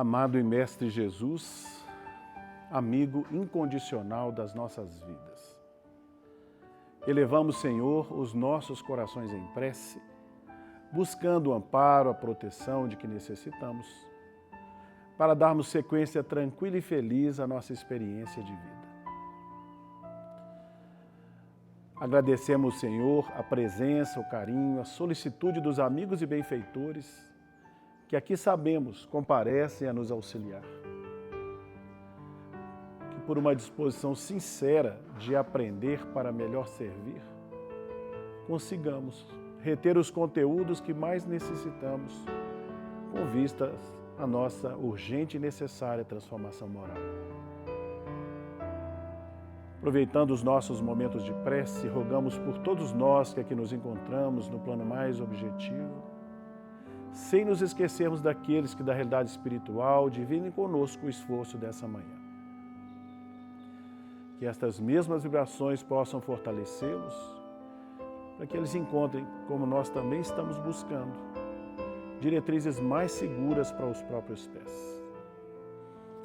Amado e Mestre Jesus, amigo incondicional das nossas vidas. Elevamos, Senhor, os nossos corações em prece, buscando o amparo, a proteção de que necessitamos, para darmos sequência tranquila e feliz à nossa experiência de vida. Agradecemos, Senhor, a presença, o carinho, a solicitude dos amigos e benfeitores que aqui sabemos comparecem a nos auxiliar. Que por uma disposição sincera de aprender para melhor servir, consigamos reter os conteúdos que mais necessitamos com vistas à nossa urgente e necessária transformação moral. Aproveitando os nossos momentos de prece, rogamos por todos nós que aqui nos encontramos no plano mais objetivo, sem nos esquecermos daqueles que da realidade espiritual dividem conosco o esforço dessa manhã. Que estas mesmas vibrações possam fortalecê-los, para que eles encontrem, como nós também estamos buscando, diretrizes mais seguras para os próprios pés.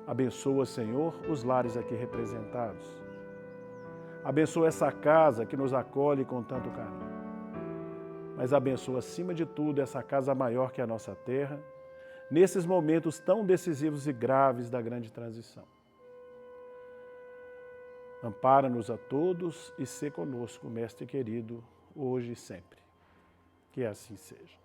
Abençoa, Senhor, os lares aqui representados. Abençoa essa casa que nos acolhe com tanto carinho. Mas abençoa, acima de tudo, essa casa maior que a nossa terra, nesses momentos tão decisivos e graves da grande transição. Ampara-nos a todos e sê conosco, Mestre querido, hoje e sempre. Que assim seja.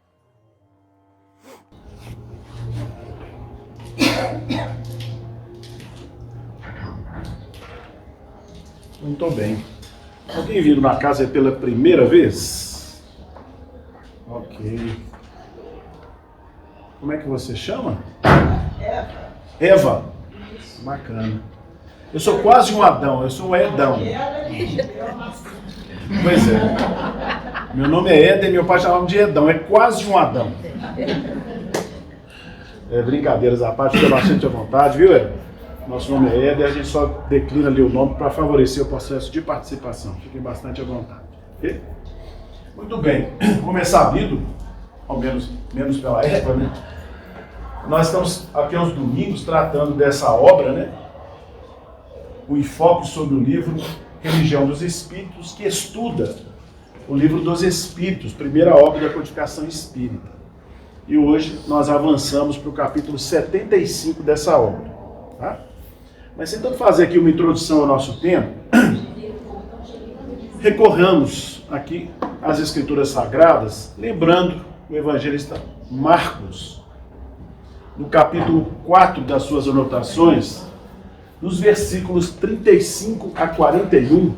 Muito bem. Alguém vindo na casa pela primeira vez? Ok. Como é que você chama? Eva. Eva? Bacana. Eu sou quase um Adão, eu sou um Edão. Pois é. Meu nome é Éder, meu pai chamava de Edão, é quase um Adão. Brincadeiras à parte, fica bastante à vontade, viu, Éder? Nosso nome é Éder, a gente só declina ali o nome para favorecer o processo de participação. Fiquem bastante à vontade. Ok? Muito bem, como é sabido, ao menos pela Eva, né? Nós estamos aqui aos domingos tratando dessa obra, né? O enfoque sobre o livro Religião dos Espíritos, que estuda o livro dos Espíritos, primeira obra da codificação espírita. E hoje nós avançamos para o capítulo 75 dessa obra. Tá? Mas tentando fazer aqui uma introdução ao nosso tema, recorramos aqui às Escrituras Sagradas, lembrando o evangelista Marcos, no capítulo 4 das suas anotações, nos versículos 35 a 41,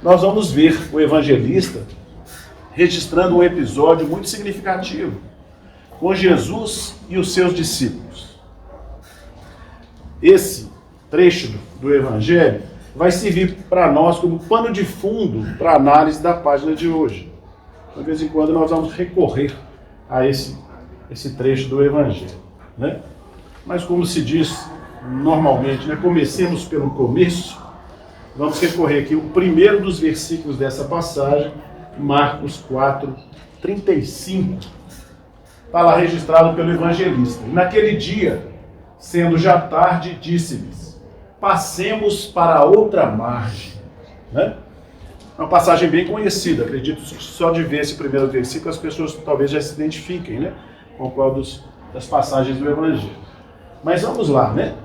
nós vamos ver o evangelista registrando um episódio muito significativo com Jesus e os seus discípulos. Esse trecho do evangelho vai servir para nós como pano de fundo para a análise da página de hoje. De vez em quando nós vamos recorrer a esse trecho do Evangelho, né? Mas como se diz normalmente, né? Comecemos pelo começo, vamos recorrer aqui o primeiro dos versículos dessa passagem, Marcos 4, 35. Está lá registrado pelo evangelista. Naquele dia, sendo já tarde, disse-lhes: passemos para a outra margem. Né? É uma passagem bem conhecida, acredito que só de ver esse primeiro versículo as pessoas talvez já se identifiquem, né? Com qual das passagens do Evangelho. Mas vamos lá, né?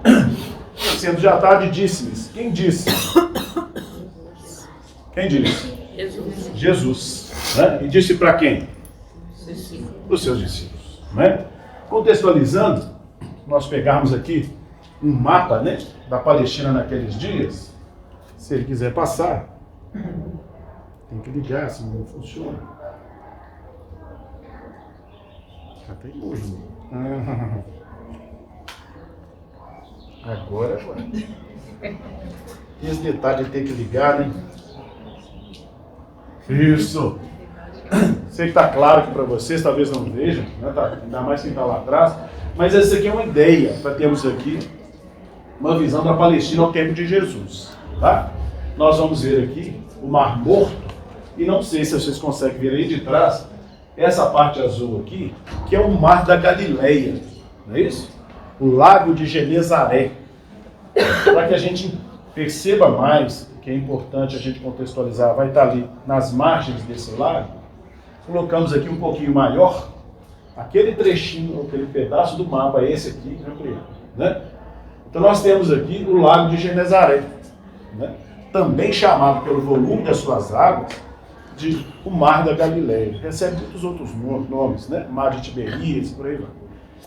Sendo já tarde, disse-lhes. Quem disse? Quem disse? Jesus. Jesus. Né? E disse para quem? Os seus discípulos. Né? Contextualizando, nós pegarmos aqui um mapa, né, da Palestina naqueles dias. Se ele quiser passar, tem que ligar, senão não funciona. Já tem luz. Agora. E esse detalhe de ter que ligar, né? Isso! Sei que está claro aqui para vocês, talvez não vejam, né? Ainda mais quem está lá atrás. Mas essa aqui é uma ideia para termos aqui uma visão da Palestina ao tempo de Jesus. Tá? Nós vamos ver aqui o Mar Morto, e não sei se vocês conseguem ver aí de trás, essa parte azul aqui, que é o Mar da Galileia, não é isso? o Lago de Genezaré. Para que a gente perceba mais, que é importante a gente contextualizar, vai estar ali nas margens desse lago, colocamos aqui um pouquinho maior, aquele trechinho, aquele pedaço do mapa, esse aqui, né? Então nós temos aqui o Lago de Genezaré, né? Também chamado pelo volume das suas águas de o Mar da Galileia. Recebe muitos outros nomes, né? Mar de Tiberíades, por aí vai.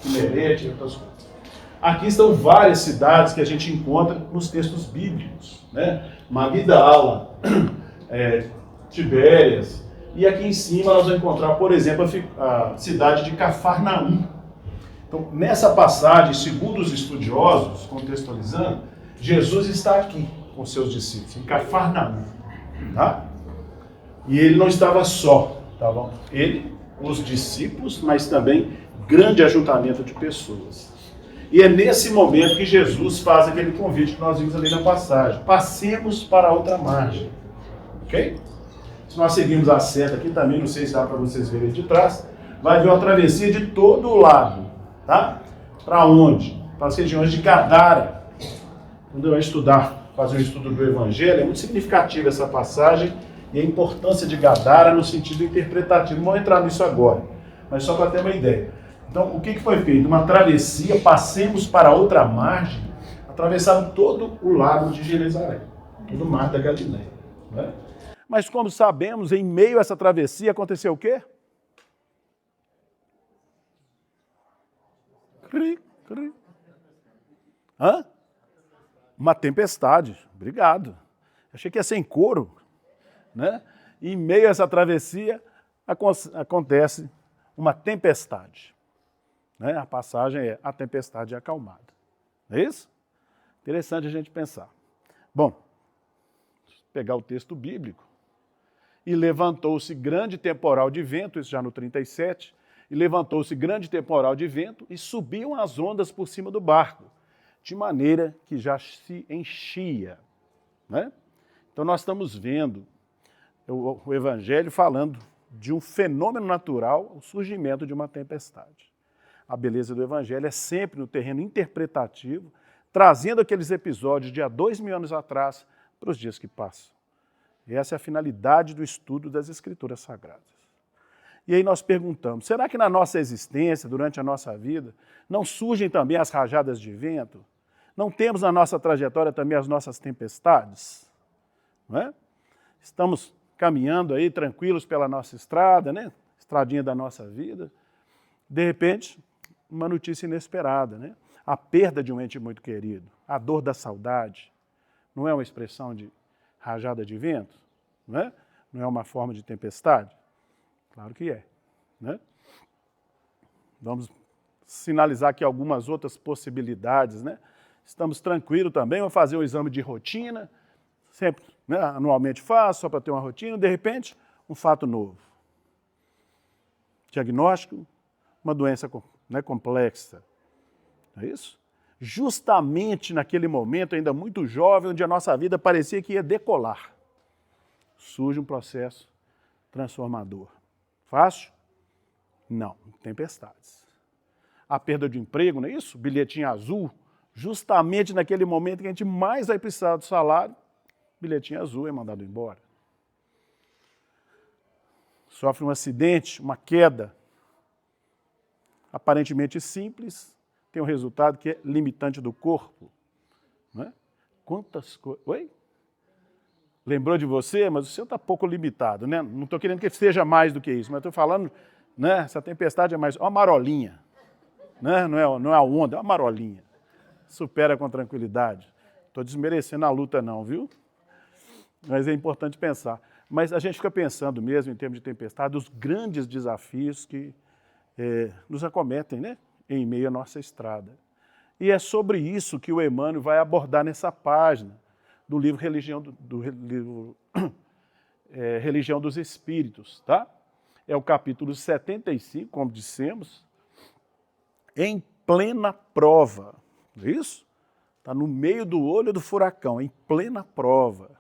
Timerete e outras coisas. Aqui estão várias cidades que a gente encontra nos textos bíblicos, né? Magdala, Tibérias, e aqui em cima nós vamos encontrar, por exemplo, a cidade de Cafarnaum. Então, nessa passagem, segundo os estudiosos, contextualizando, Jesus está aqui com seus discípulos, em Cafarnaum, tá? E ele não estava só, tá bom? Ele, os discípulos, mas também grande ajuntamento de pessoas. E é nesse momento que Jesus faz aquele convite que nós vimos ali na passagem. Passemos para a outra margem. Ok? Se nós seguirmos a seta aqui também, não sei se dá para vocês verem de trás, vai ver uma travessia de todo o lago. Tá? Para onde? Para as regiões de Gadara. Quando eu estudar, fazer um estudo do Evangelho, é muito significativa essa passagem e a importância de Gadara no sentido interpretativo. Não vou entrar nisso agora, mas só para ter uma ideia. Então, o que foi feito? Uma travessia, passemos para outra margem, atravessaram todo o lago de Genezaré, todo o mar da Galileia. Né? Mas como sabemos, em meio a essa travessia aconteceu o quê? Hã? Uma tempestade. Obrigado. Achei que ia ser em coro. Né? E em meio a essa travessia acontece uma tempestade. Né? A passagem é a tempestade acalmada. Não é isso? Interessante a gente pensar. Bom, pegar o texto bíblico. E levantou-se grande temporal de vento, isso já no 37, e levantou-se grande temporal de vento e subiam as ondas por cima do barco, de maneira que já se enchia. Né? Então nós estamos vendo o Evangelho falando de um fenômeno natural, o surgimento de uma tempestade. A beleza do Evangelho é sempre no terreno interpretativo, trazendo aqueles episódios de há 2000 anos atrás para os dias que passam. E essa é a finalidade do estudo das Escrituras Sagradas. E aí nós perguntamos, será que na nossa existência, durante a nossa vida, não surgem também as rajadas de vento? Não temos na nossa trajetória também as nossas tempestades? Não é? Estamos caminhando aí tranquilos pela nossa estrada, né? Estradinha da nossa vida. De repente, uma notícia inesperada, né? A perda de um ente muito querido, a dor da saudade, não é uma expressão de rajada de vento? Não é? Não é uma forma de tempestade? Claro que é. Né? Vamos sinalizar aqui algumas outras possibilidades. Né? Estamos tranquilos também, vamos fazer um exame de rotina, sempre, né, anualmente faço, só para ter uma rotina, de repente, um fato novo. Diagnóstico, uma doença, né, complexa. Não é isso? Justamente naquele momento, ainda muito jovem, onde a nossa vida parecia que ia decolar, surge um processo transformador. Fácil? Não, tempestades. A perda de emprego, não é isso? Bilhetinho azul, justamente naquele momento que a gente mais vai precisar do salário, bilhetinho azul é mandado embora. Sofre um acidente, uma queda, aparentemente simples, tem um resultado que é limitante do corpo. Não é? Quantas coisas... Oi? Lembrou de você, mas o seu está pouco limitado, né? Não estou querendo que seja mais do que isso, mas estou falando, né? Essa tempestade é mais uma marolinha, né? Não é a onda, é uma marolinha. Supera com tranquilidade. Estou desmerecendo a luta não, viu? Mas é importante pensar. Mas a gente fica pensando mesmo, em termos de tempestade, os grandes desafios que nos acometem, né? Em meio à nossa estrada. E é sobre isso que o Emmanuel vai abordar nessa página do livro Religião dos Espíritos, tá? É o capítulo 75, como dissemos, em plena prova. Não é isso? Está no meio do olho do furacão, em plena prova.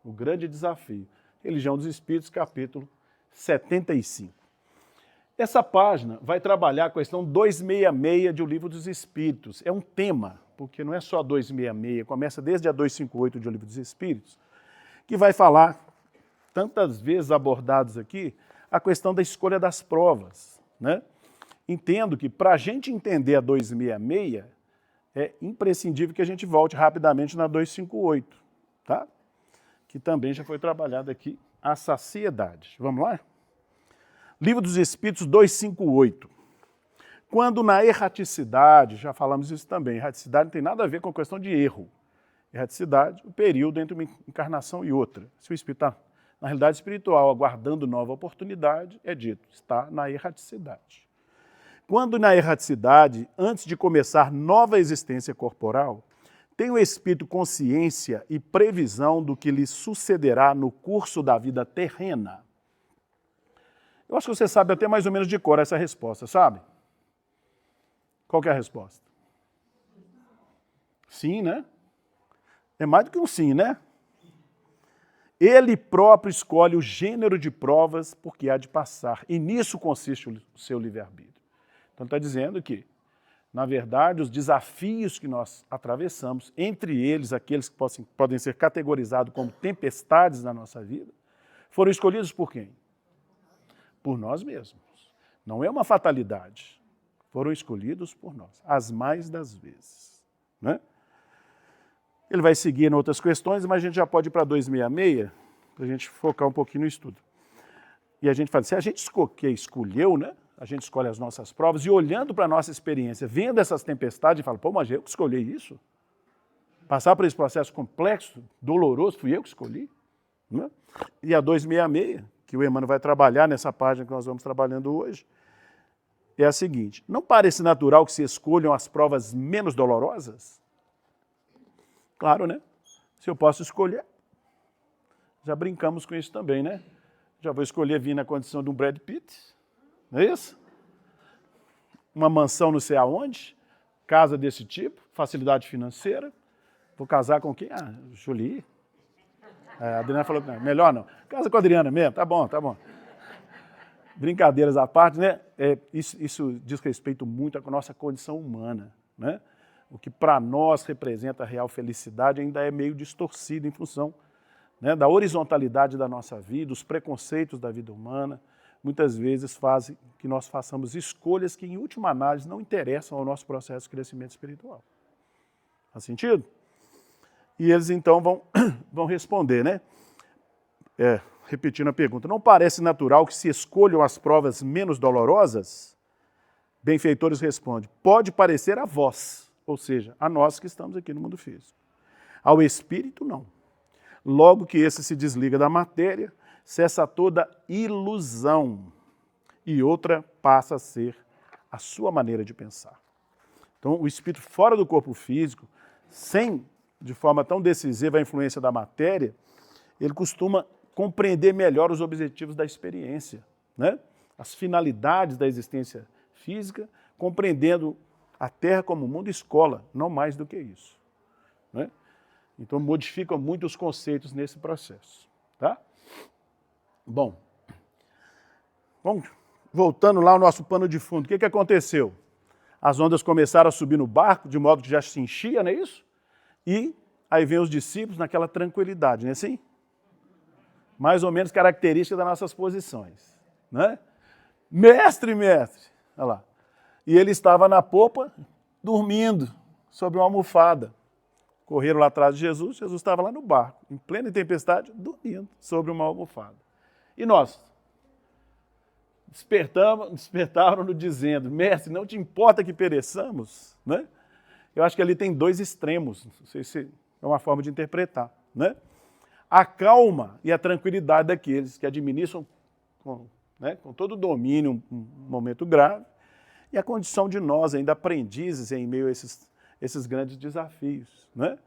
O grande desafio. Religião dos Espíritos, capítulo 75. Essa página vai trabalhar a questão 266 de O Livro dos Espíritos. É um tema, porque não é só 266, começa desde a 258 de O Livro dos Espíritos, que vai falar, tantas vezes abordados aqui, a questão da escolha das provas, né? Entendo que para a gente entender a 266, é imprescindível que a gente volte rapidamente na 258, tá? Que também já foi trabalhado aqui, a saciedade. Vamos lá? Livro dos Espíritos 258. Quando na erraticidade, já falamos isso também, erraticidade não tem nada a ver com a questão de erro. Erraticidade, o período entre uma encarnação e outra. Se o espírito está na realidade espiritual, aguardando nova oportunidade, é dito, está na erraticidade. Quando na erraticidade, antes de começar nova existência corporal, tem o espírito consciência e previsão do que lhe sucederá no curso da vida terrena. Eu acho que você sabe até mais ou menos de cor essa resposta, sabe? Qual que é a resposta? Sim, né? É mais do que um sim, né? Ele próprio escolhe o gênero de provas porque há de passar. E nisso consiste o seu livre-arbítrio. Então está dizendo que, na verdade, os desafios que nós atravessamos, entre eles aqueles que podem ser categorizados como tempestades na nossa vida, foram escolhidos por quem? Por nós mesmos. Não é uma fatalidade. Foram escolhidos por nós, as mais das vezes. Né? Ele vai seguir em outras questões, mas a gente já pode ir para 266, para a gente focar um pouquinho no estudo. E a gente fala, se a gente escolheu, né? A gente escolhe as nossas provas, e olhando para a nossa experiência, vendo essas tempestades, fala, pô, mas eu que escolhi isso? Passar por esse processo complexo, doloroso, fui eu que escolhi? Né? E a 266, que o Emmanuel vai trabalhar nessa página que nós vamos trabalhando hoje, é a seguinte, não parece natural que se escolham as provas menos dolorosas? Claro, né? Se eu posso escolher, já brincamos com isso também, né? Já vou escolher vir na condição de um Brad Pitt, não é isso? Uma mansão não sei aonde, casa desse tipo, facilidade financeira. Vou casar com quem? Ah, Julie. A Adriana falou que não, melhor não. Casa com a Adriana mesmo, tá bom, tá bom. Brincadeiras à parte, né? Isso diz respeito muito à nossa condição humana, né? O que para nós representa a real felicidade ainda é meio distorcido em função, né, da horizontalidade da nossa vida, os preconceitos da vida humana, muitas vezes fazem que nós façamos escolhas que, em última análise, não interessam ao nosso processo de crescimento espiritual. Faz sentido? E eles, então, vão responder, né? Repetindo a pergunta, não parece natural que se escolham as provas menos dolorosas? Benfeitores responde, pode parecer a vós, ou seja, a nós que estamos aqui no mundo físico. Ao espírito, não. Logo que esse se desliga da matéria, cessa toda ilusão e outra passa a ser a sua maneira de pensar. Então, o espírito fora do corpo físico, sem, de forma tão decisiva, a influência da matéria, ele costuma compreender melhor os objetivos da experiência, né? As finalidades da existência física, compreendendo a Terra como mundo escola, não mais do que isso, né? Então, modifica muito os conceitos nesse processo, tá? Bom, vamos voltando lá ao nosso pano de fundo. O que aconteceu? As ondas começaram a subir no barco, de modo que já se enchia, não é isso? E aí vem os discípulos naquela tranquilidade, não é assim? Mais ou menos característica das nossas posições, né? Mestre, olha lá. E ele estava na popa, dormindo, sobre uma almofada. Correram lá atrás de Jesus, Jesus estava lá no barco, em plena tempestade, dormindo sobre uma almofada. E nós? Despertaram-no dizendo, mestre, não te importa que pereçamos? Né? Eu acho que ali tem dois extremos, não sei se é uma forma de interpretar. Né? A calma e a tranquilidade daqueles que administram com todo o domínio um momento grave, e a condição de nós, ainda aprendizes em meio a esses grandes desafios. Né?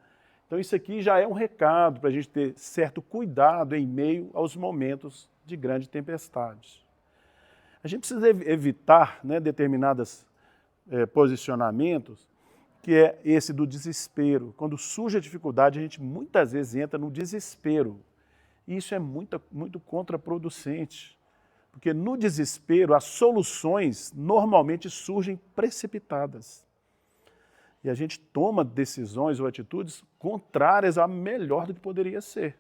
Então isso aqui já é um recado para a gente ter certo cuidado em meio aos momentos de grande tempestade. A gente precisa evitar, né, determinados posicionamentos, que é esse do desespero. Quando surge a dificuldade, a gente muitas vezes entra no desespero. E isso é muito contraproducente. Porque no desespero, as soluções normalmente surgem precipitadas. E a gente toma decisões ou atitudes contrárias a melhor do que poderia ser.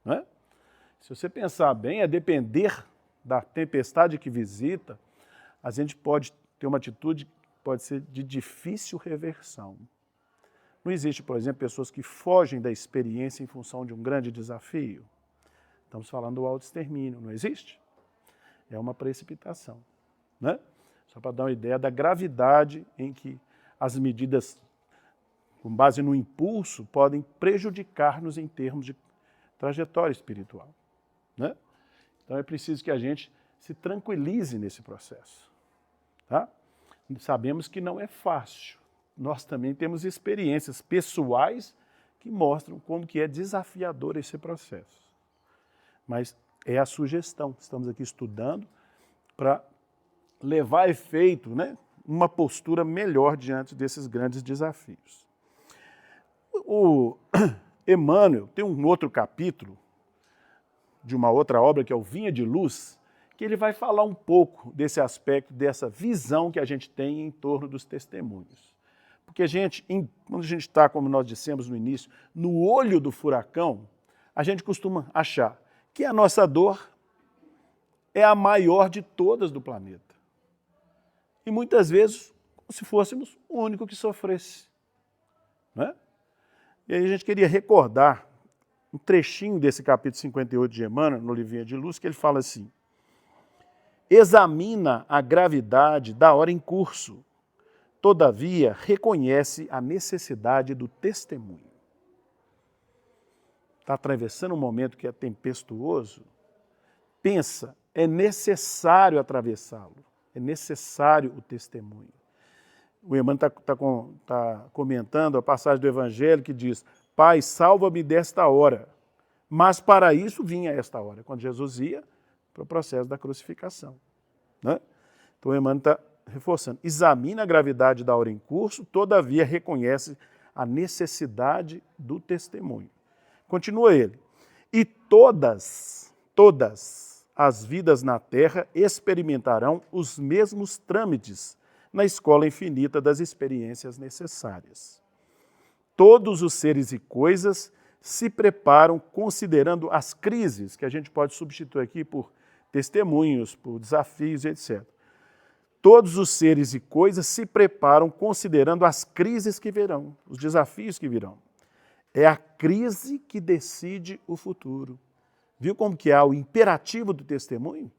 Né? Se você pensar bem, a depender da tempestade que visita, a gente pode ter uma atitude que pode ser de difícil reversão. Não existe, por exemplo, pessoas que fogem da experiência em função de um grande desafio. Estamos falando do autoextermínio, não existe? É uma precipitação. Né? Só para dar uma ideia da gravidade em que as medidas, com base no impulso, podem prejudicar-nos em termos de trajetória espiritual. Né? Então é preciso que a gente se tranquilize nesse processo. Tá? Sabemos que não é fácil. Nós também temos experiências pessoais que mostram como que é desafiador esse processo. Mas é a sugestão. Estamos aqui estudando para levar a efeito, né, uma postura melhor diante desses grandes desafios. O Emmanuel tem um outro capítulo de uma outra obra, que é o Vinha de Luz, que ele vai falar um pouco desse aspecto, dessa visão que a gente tem em torno dos testemunhos. Porque quando a gente está, como nós dissemos no início, no olho do furacão, a gente costuma achar que a nossa dor é a maior de todas do planeta. E muitas vezes, como se fôssemos o único que sofresse. Né? E aí a gente queria recordar um trechinho desse capítulo 58 de Emmanuel, no Livrinho de Luz, que ele fala assim: examina a gravidade da hora em curso, todavia reconhece a necessidade do testemunho. Está atravessando um momento que é tempestuoso? Pensa, é necessário atravessá-lo, é necessário o testemunho. O Emmanuel está comentando a passagem do Evangelho que diz: Pai, salva-me desta hora. Mas para isso vinha esta hora, quando Jesus ia para o processo da crucificação. Né? Então o Emmanuel está reforçando: examina a gravidade da hora em curso, todavia reconhece a necessidade do testemunho. Continua ele: e todas as vidas na Terra experimentarão os mesmos trâmites na escola infinita das experiências necessárias. Todos os seres e coisas se preparam considerando as crises, que a gente pode substituir aqui por testemunhos, por desafios, etc. Todos os seres e coisas se preparam considerando as crises que virão, os desafios que virão. É a crise que decide o futuro. Viu como que há o imperativo do testemunho?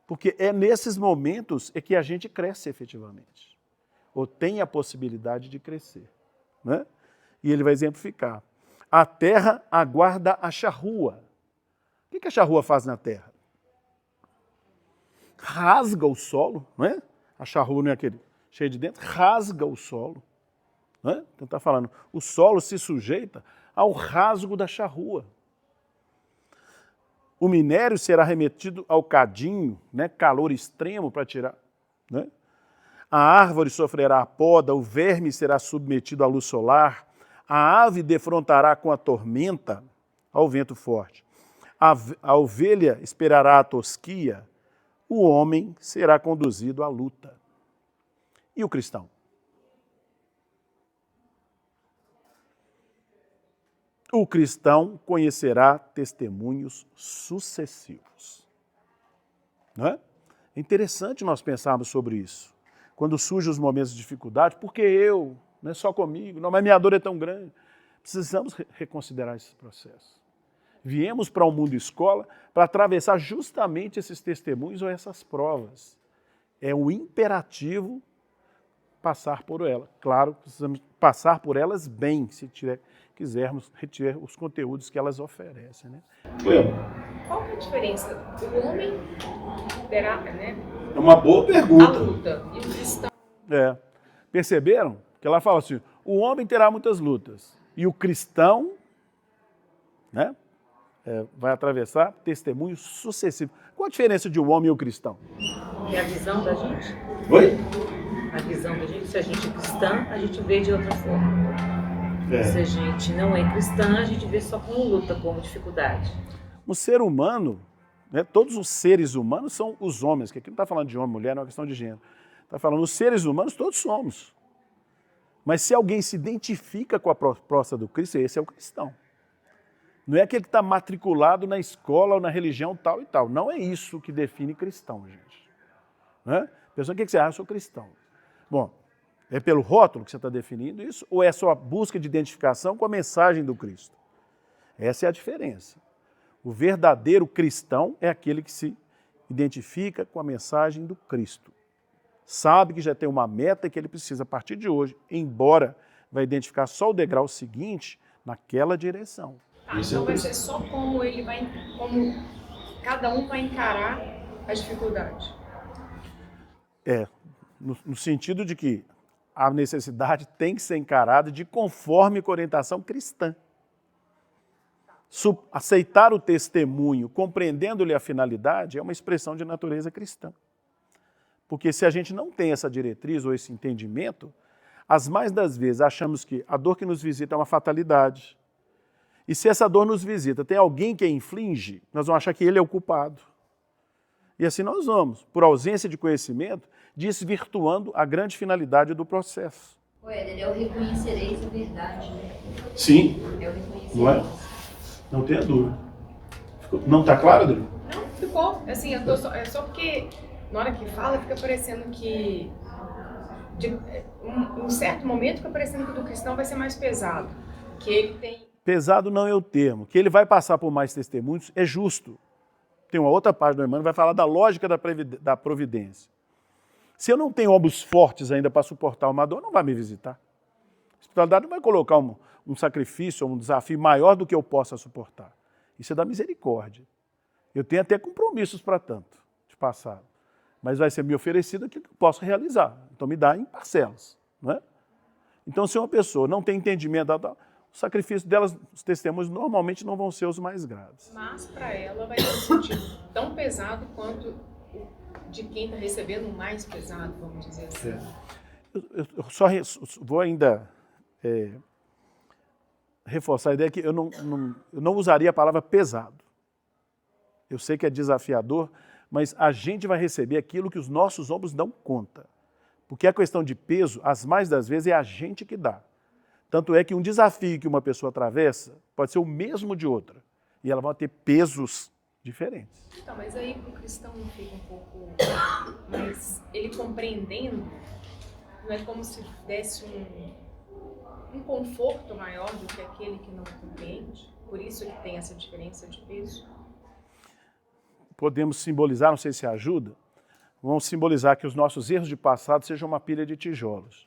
Porque é nesses momentos que a gente cresce efetivamente, ou tem a possibilidade de crescer. Né? E ele vai exemplificar. A terra aguarda a charrua. O que a charrua faz na terra? Rasga o solo, não é? A charrua não é aquele cheio de dentro, rasga o solo. Não é? Então está falando, o solo se sujeita ao rasgo da charrua. O minério será remetido ao cadinho, né? Calor extremo para tirar. Né? A árvore sofrerá a poda, o verme será submetido à luz solar, a ave defrontará com a tormenta ao vento forte, a ovelha esperará a tosquia, o homem será conduzido à luta. E o cristão? O cristão conhecerá testemunhos sucessivos. Não é? É interessante nós pensarmos sobre isso. Quando surgem os momentos de dificuldade, porque eu, não é só comigo, não, mas minha dor é tão grande. Precisamos reconsiderar esse processo. Viemos para o mundo escola para atravessar justamente esses testemunhos ou essas provas. É um imperativo passar por ela. Claro, precisamos passar por elas bem, se quisermos retirar os conteúdos que elas oferecem. Né? Qual é a diferença? O homem terá, né? É uma boa pergunta. A luta e o cristão. Perceberam? Que ela fala assim, o homem terá muitas lutas e o cristão, né, vai atravessar testemunhos sucessivos. Qual a diferença de um homem e o cristão? É a visão da gente? Oi? A visão da gente, se a gente é cristã, a gente vê de outra forma. Se a gente não é cristã, a gente vê só como luta, como dificuldade. O ser humano né? Todos os seres humanos são os homens, que aqui não está falando de homem, mulher, não é uma questão de gênero. Está falando os seres humanos, todos somos. Mas se alguém se identifica com a proposta do Cristo, esse é o cristão. Não é aquele que está matriculado na escola ou na religião tal e tal. Não é isso que define cristão, gente. Né? A pessoa, o que você acha? Eu sou cristão. Bom, é pelo rótulo que você está definindo isso ou é só a busca de identificação com a mensagem do Cristo? Essa é a diferença. O verdadeiro cristão é aquele que se identifica com a mensagem do Cristo. Sabe que já tem uma meta que ele precisa a partir de hoje, embora vai identificar só o degrau seguinte naquela direção. Então vai ser só como cada um vai encarar a dificuldade. No sentido de que a necessidade tem que ser encarada de conforme com a orientação cristã. Aceitar o testemunho, compreendendo-lhe a finalidade, é uma expressão de natureza cristã. Porque se a gente não tem essa diretriz ou esse entendimento, as mais das vezes achamos que a dor que nos visita é uma fatalidade. E se essa dor nos visita, tem alguém que a inflige, nós vamos achar que ele é o culpado. E assim nós vamos, por ausência de conhecimento, desvirtuando a grande finalidade do processo. Éder, é o reconhecereis a verdade, né? Sim. É o reconhecereis. Não é? Não tenha dúvida. Não está claro, Adriano? Não, ficou. Assim, é só porque na hora que fala fica parecendo que um certo momento fica parecendo que o do cristão vai ser mais pesado. Que ele tem... Pesado não é o termo. Que ele vai passar por mais testemunhos é justo. Tem uma outra parte do irmão que vai falar da lógica da providência. Se eu não tenho ombros fortes ainda para suportar uma dor, não vai me visitar. A espiritualidade não vai colocar um sacrifício ou um desafio maior do que eu possa suportar. Isso é da misericórdia. Eu tenho até compromissos para tanto de passado. Mas vai ser me oferecido aquilo que eu posso realizar. Então me dá em parcelas. Não é? Então se uma pessoa não tem entendimento, o sacrifício delas, os testemunhos, normalmente não vão ser os mais graves. Mas para ela vai ter um sentido tão pesado quanto de quem está recebendo o mais pesado, vamos dizer assim. Eu só vou ainda reforçar a ideia que eu não usaria a palavra pesado. Eu sei que é desafiador, mas a gente vai receber aquilo que os nossos ombros dão conta. Porque a questão de peso, as mais das vezes, é a gente que dá. Tanto é que um desafio que uma pessoa atravessa pode ser o mesmo de outra. E ela vai ter pesos diferentes. Então, mas aí para o cristão não fica um pouco... Mas ele compreendendo, não é como se desse um conforto maior do que aquele que não compreende? Por isso ele tem essa diferença de peso? Podemos simbolizar, não sei se ajuda, vamos simbolizar que os nossos erros de passado sejam uma pilha de tijolos.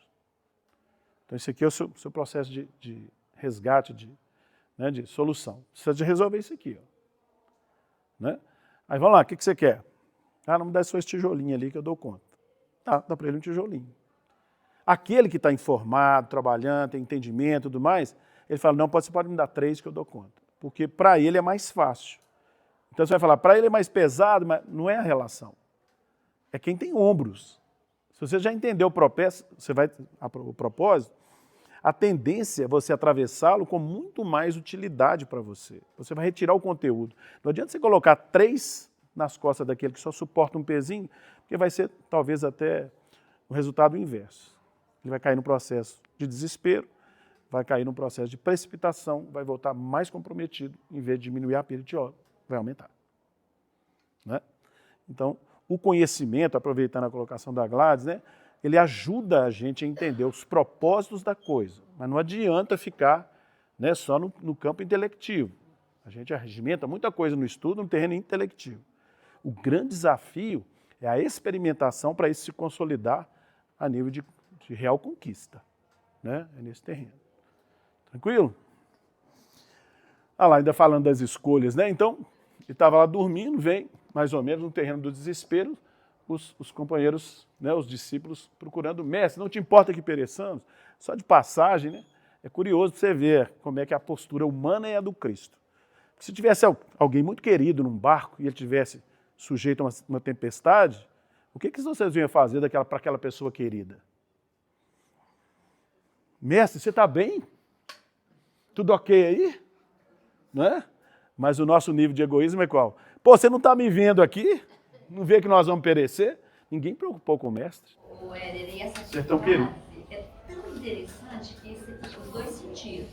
Então, esse aqui é o seu processo de resgate, de solução. Precisa de resolver isso aqui. Ó. Né? Aí, vamos lá, o que você quer? Não me dá só esse tijolinho ali que eu dou conta. Tá, dá para ele um tijolinho. Aquele que está informado, trabalhando, tem entendimento e tudo mais, ele fala, não, você pode me dar 3 que eu dou conta. Porque para ele é mais fácil. Então, você vai falar, para ele é mais pesado, mas não é a relação. É quem tem ombros. Se você já entendeu o propósito, a tendência é você atravessá-lo com muito mais utilidade para você. Você vai retirar o conteúdo. Não adianta você colocar 3 nas costas daquele que só suporta um pezinho, porque vai ser talvez até o resultado inverso. Ele vai cair no processo de desespero, vai cair no processo de precipitação, vai voltar mais comprometido, em vez de diminuir a pilha de óleo, vai aumentar. Né? Então, o conhecimento, aproveitando a colocação da Gladys, né, ele ajuda a gente a entender os propósitos da coisa, mas não adianta ficar, né, só no campo intelectivo. A gente arregimenta muita coisa no estudo no terreno intelectivo. O grande desafio é a experimentação para isso se consolidar a nível de real conquista. Né? É nesse terreno. Tranquilo? Lá, ainda falando das escolhas, né? Então, ele estava lá dormindo, vem mais ou menos no terreno do desespero, os companheiros, né, os discípulos procurando o mestre. Não te importa que pereçamos? Só de passagem, né? É curioso para você ver como é que a postura humana é a do Cristo. Se tivesse alguém muito querido num barco e ele tivesse sujeito a uma tempestade, o que vocês iam fazer para aquela pessoa querida? Mestre, você está bem? Tudo ok aí? Não é? Mas o nosso nível de egoísmo é qual? Pô, você não está me vendo aqui? Não vê que nós vamos perecer? Ninguém preocupou com o mestre. O Éder, e essa Vocês estão querendo? frase é tão interessante que os dois sentidos.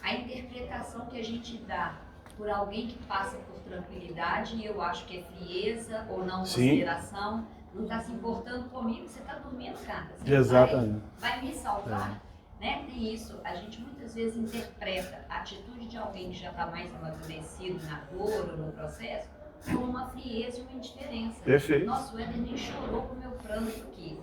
A interpretação que a gente dá por alguém que passa por tranquilidade, e eu acho que é frieza ou não consideração, não está se importando comigo, você está dormindo, cara. Você Exatamente. vai me salvar. Né? Tem isso, a gente muitas vezes interpreta a atitude de alguém que já está mais amadurecido na dor ou no processo como uma frieza e uma indiferença. Perfeito. Nossa, o Éder nem chorou com o meu pranto aqui.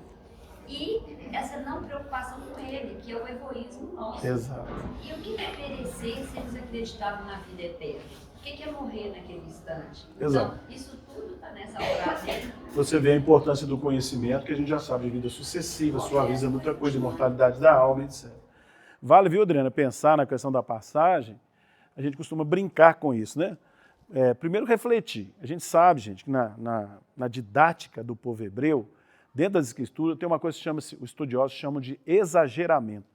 E essa não preocupação com ele, que é o egoísmo nosso. Exato. E o que é perecer se eles acreditavam na vida eterna? O que é morrer naquele instante? Exato. Então, isso tudo está nessa frase. Você vê a importância do conhecimento, que a gente já sabe, de vida sucessiva, suaviza muita coisa, de mortalidade da alma, etc. Vale, viu, Adriana, pensar na questão da passagem, a gente costuma brincar com isso, né? Primeiro, refletir. A gente sabe, gente, que na didática do povo hebreu, dentro das escrituras, tem uma coisa que chama-se, os estudiosos chamam de exageramento.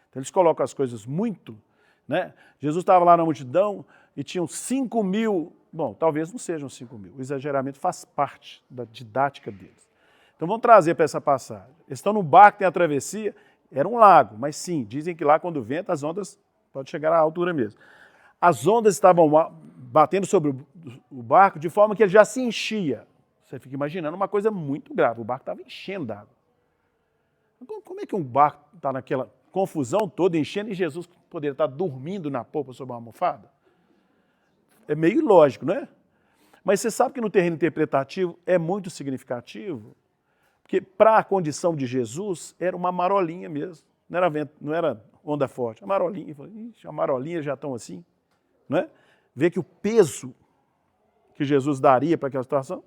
Então, eles colocam as coisas muito, né? Jesus estava lá na multidão e tinham 5.000, bom, talvez não sejam 5.000, o exageramento faz parte da didática deles. Então, vamos trazer para essa passagem. Eles estão num barco, tem a travessia, era um lago, mas sim, dizem que lá quando venta, as ondas podem chegar à altura mesmo. As ondas estavam batendo sobre o barco de forma que ele já se enchia. Você fica imaginando uma coisa muito grave, o barco estava enchendo d'água. Como é que um barco está naquela confusão toda, enchendo, e Jesus poderia estar dormindo na polpa sobre uma almofada? É meio ilógico, não é? Mas você sabe que no terreno interpretativo é muito significativo, porque para a condição de Jesus era uma marolinha mesmo, não era vento, não era onda forte, a marolinha. A marolinha já estão assim, não é? Vê que o peso que Jesus daria para aquela situação,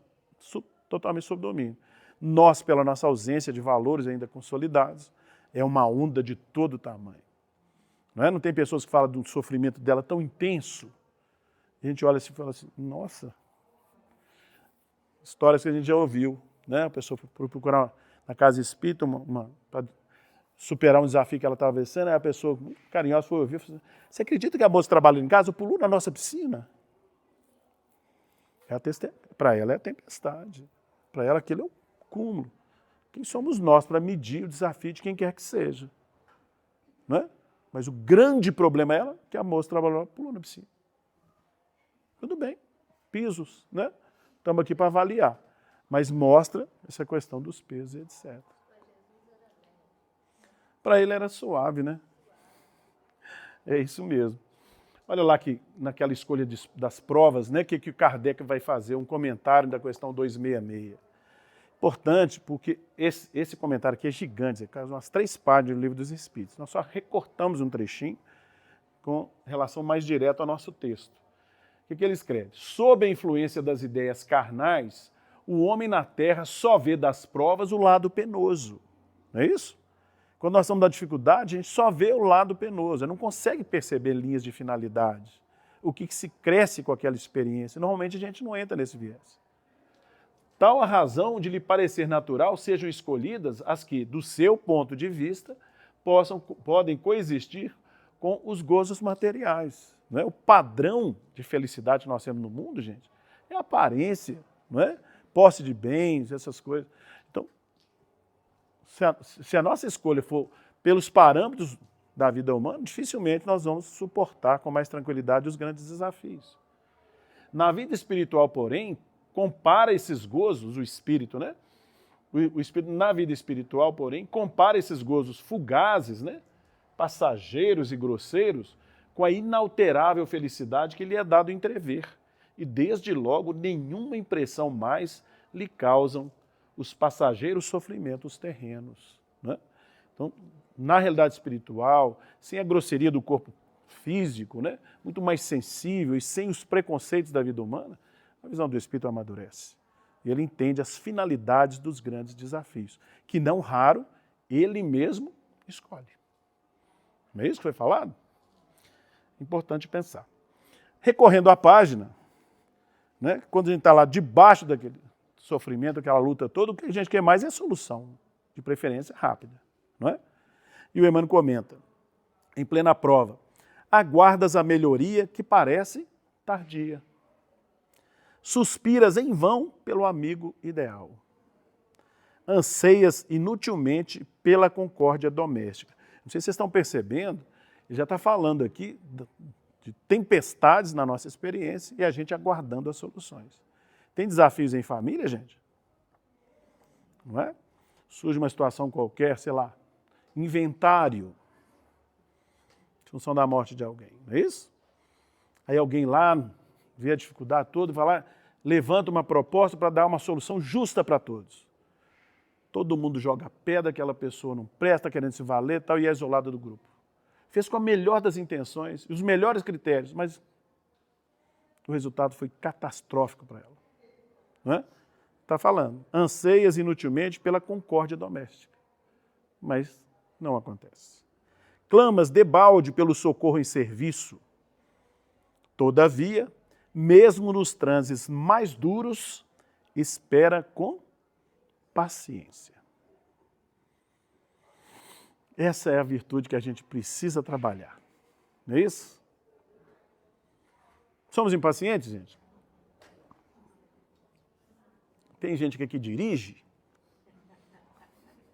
totalmente sob domínio. Nós, pela nossa ausência de valores ainda consolidados, é uma onda de todo tamanho. Não é? Não tem pessoas que falam do sofrimento dela tão intenso, a gente olha assim e fala assim, nossa, histórias que a gente já ouviu, né? A pessoa foi procurar na casa espírita para superar um desafio que ela estava vencendo, aí a pessoa muito carinhosa foi ouvir, falou, você acredita que a moça trabalha em casa, pulou na nossa piscina? Para ela é a tempestade, para ela aquilo é o cúmulo. Quem somos nós para medir o desafio de quem quer que seja? Não é? Mas o grande problema é ela, que a moça trabalhou, pulou na piscina. Tudo bem, pisos, né? Estamos aqui para avaliar. Mas mostra essa questão dos pesos, etc. Para ele era suave, né? É isso mesmo. Olha lá que naquela escolha das provas, né, que o Kardec vai fazer um comentário da questão 266. Importante, porque esse comentário aqui é gigante, é umas 3 páginas do Livro dos Espíritos. Nós só recortamos um trechinho com relação mais direta ao nosso texto. O que ele escreve? Sob a influência das ideias carnais, o homem na terra só vê das provas o lado penoso. Não é isso? Quando nós estamos na dificuldade, a gente só vê o lado penoso, não consegue perceber linhas de finalidade, o que se cresce com aquela experiência. Normalmente a gente não entra nesse viés. Tal a razão de lhe parecer natural sejam escolhidas as que, do seu ponto de vista, podem coexistir com os gozos materiais. Não é? O padrão de felicidade que nós temos no mundo, gente, é a aparência, não é? Posse de bens, essas coisas. Então, se a nossa escolha for pelos parâmetros da vida humana, dificilmente nós vamos suportar com mais tranquilidade os grandes desafios. Na vida espiritual, porém, compara esses gozos, o espírito, né? O espírito, na vida espiritual, porém, compara esses gozos fugazes, né? Passageiros e grosseiros, com a inalterável felicidade que lhe é dado entrever. E, desde logo, nenhuma impressão mais lhe causam os passageiros sofrimentos terrenos. Né? Então, na realidade espiritual, sem a grosseria do corpo físico, né? Muito mais sensível e sem os preconceitos da vida humana, a visão do espírito amadurece. E ele entende as finalidades dos grandes desafios, que não raro ele mesmo escolhe. Não é isso que foi falado? Importante pensar. Recorrendo à página, né? Quando a gente está lá debaixo daquele sofrimento, aquela luta toda, o que a gente quer mais é solução, de preferência rápida. Não é? E o Emmanuel comenta, em plena prova, aguardas a melhoria que parece tardia. Suspiras em vão pelo amigo ideal. Anseias inutilmente pela concórdia doméstica. Não sei se vocês estão percebendo, ele já está falando aqui de tempestades na nossa experiência e a gente aguardando as soluções. Tem desafios em família, gente? Não é? Surge uma situação qualquer, sei lá, inventário, em função da morte de alguém, não é isso? Aí alguém lá vê a dificuldade toda, vai lá, levanta uma proposta para dar uma solução justa para todos. Todo mundo joga a pé daquela pessoa, não presta, querendo se valer tal, e é isolado do grupo. Fez com a melhor das intenções, os melhores critérios, mas o resultado foi catastrófico para ela. Não é? Está falando, anseias inutilmente pela concórdia doméstica, mas não acontece. Clamas debalde pelo socorro em serviço. Todavia, mesmo nos transes mais duros, espera com paciência. Essa é a virtude que a gente precisa trabalhar. Não é isso? Somos impacientes, gente? Tem gente que aqui dirige?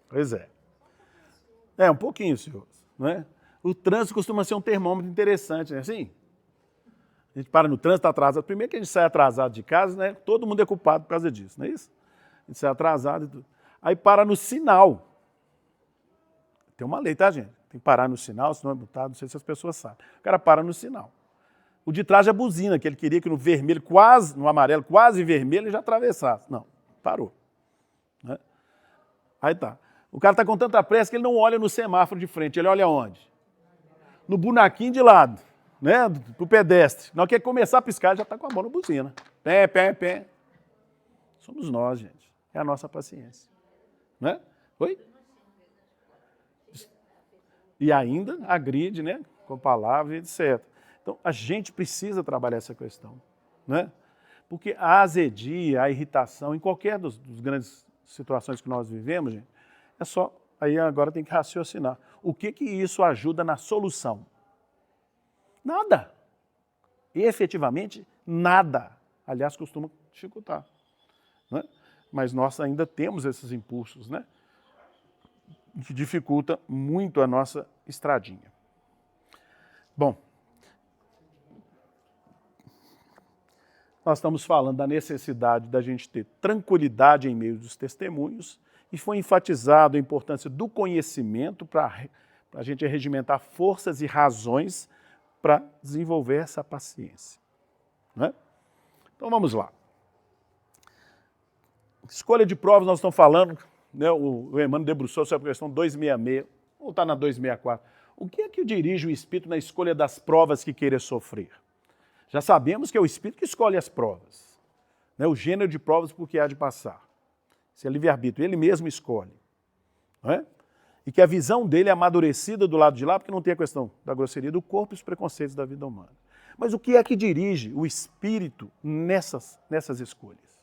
Pois é. É, um pouquinho, senhor. Não é? O trânsito costuma ser um termômetro interessante, não é assim? A gente para no trânsito, está atrasado. Primeiro que a gente sai atrasado de casa, né? Todo mundo é culpado por causa disso, não é isso? A gente sai atrasado e tudo. Aí para no sinal. Tem uma lei, tá, gente? Tem que parar no sinal, senão é multado, não sei se as pessoas sabem. O cara para no sinal. O de trás é a buzina, que ele queria que no vermelho, quase, no amarelo, quase vermelho, ele já atravessasse. Não, parou. Né? Aí tá. O cara está com tanta pressa que ele não olha no semáforo de frente, ele olha onde? No buraquinho de lado, né? Pro pedestre. Na hora que ele começar a piscar, ele já está com a mão na buzina. Pé, pé, pé. Somos nós, gente. É a nossa paciência. Né? Oi? E ainda agride, né? Com palavra, etc. Então, a gente precisa trabalhar essa questão. Né? Porque a azedia, a irritação, em qualquer dos grandes situações que nós vivemos, gente, é só, aí agora tem que raciocinar. O que isso ajuda na solução? Nada. Efetivamente, nada. Aliás, costuma dificultar. Né? Mas nós ainda temos esses impulsos, né? Que dificulta muito a nossa estradinha. Bom, nós estamos falando da necessidade da gente ter tranquilidade em meio dos testemunhos e foi enfatizado a importância do conhecimento para a gente regimentar forças e razões para desenvolver essa paciência. Né? Então vamos lá. Escolha de provas, nós estamos falando, né, o Emmanuel debruçou sobre a questão 266, ou está na 264. O que é que dirige o espírito na escolha das provas que queira sofrer? Já sabemos que é o espírito que escolhe as provas, né, o gênero de provas por que há de passar. Isso é livre-arbítrio, ele mesmo escolhe. Não é? E que a visão dele é amadurecida do lado de lá, porque não tem a questão da grosseria do corpo e os preconceitos da vida humana. Mas o que é que dirige o espírito nessas escolhas?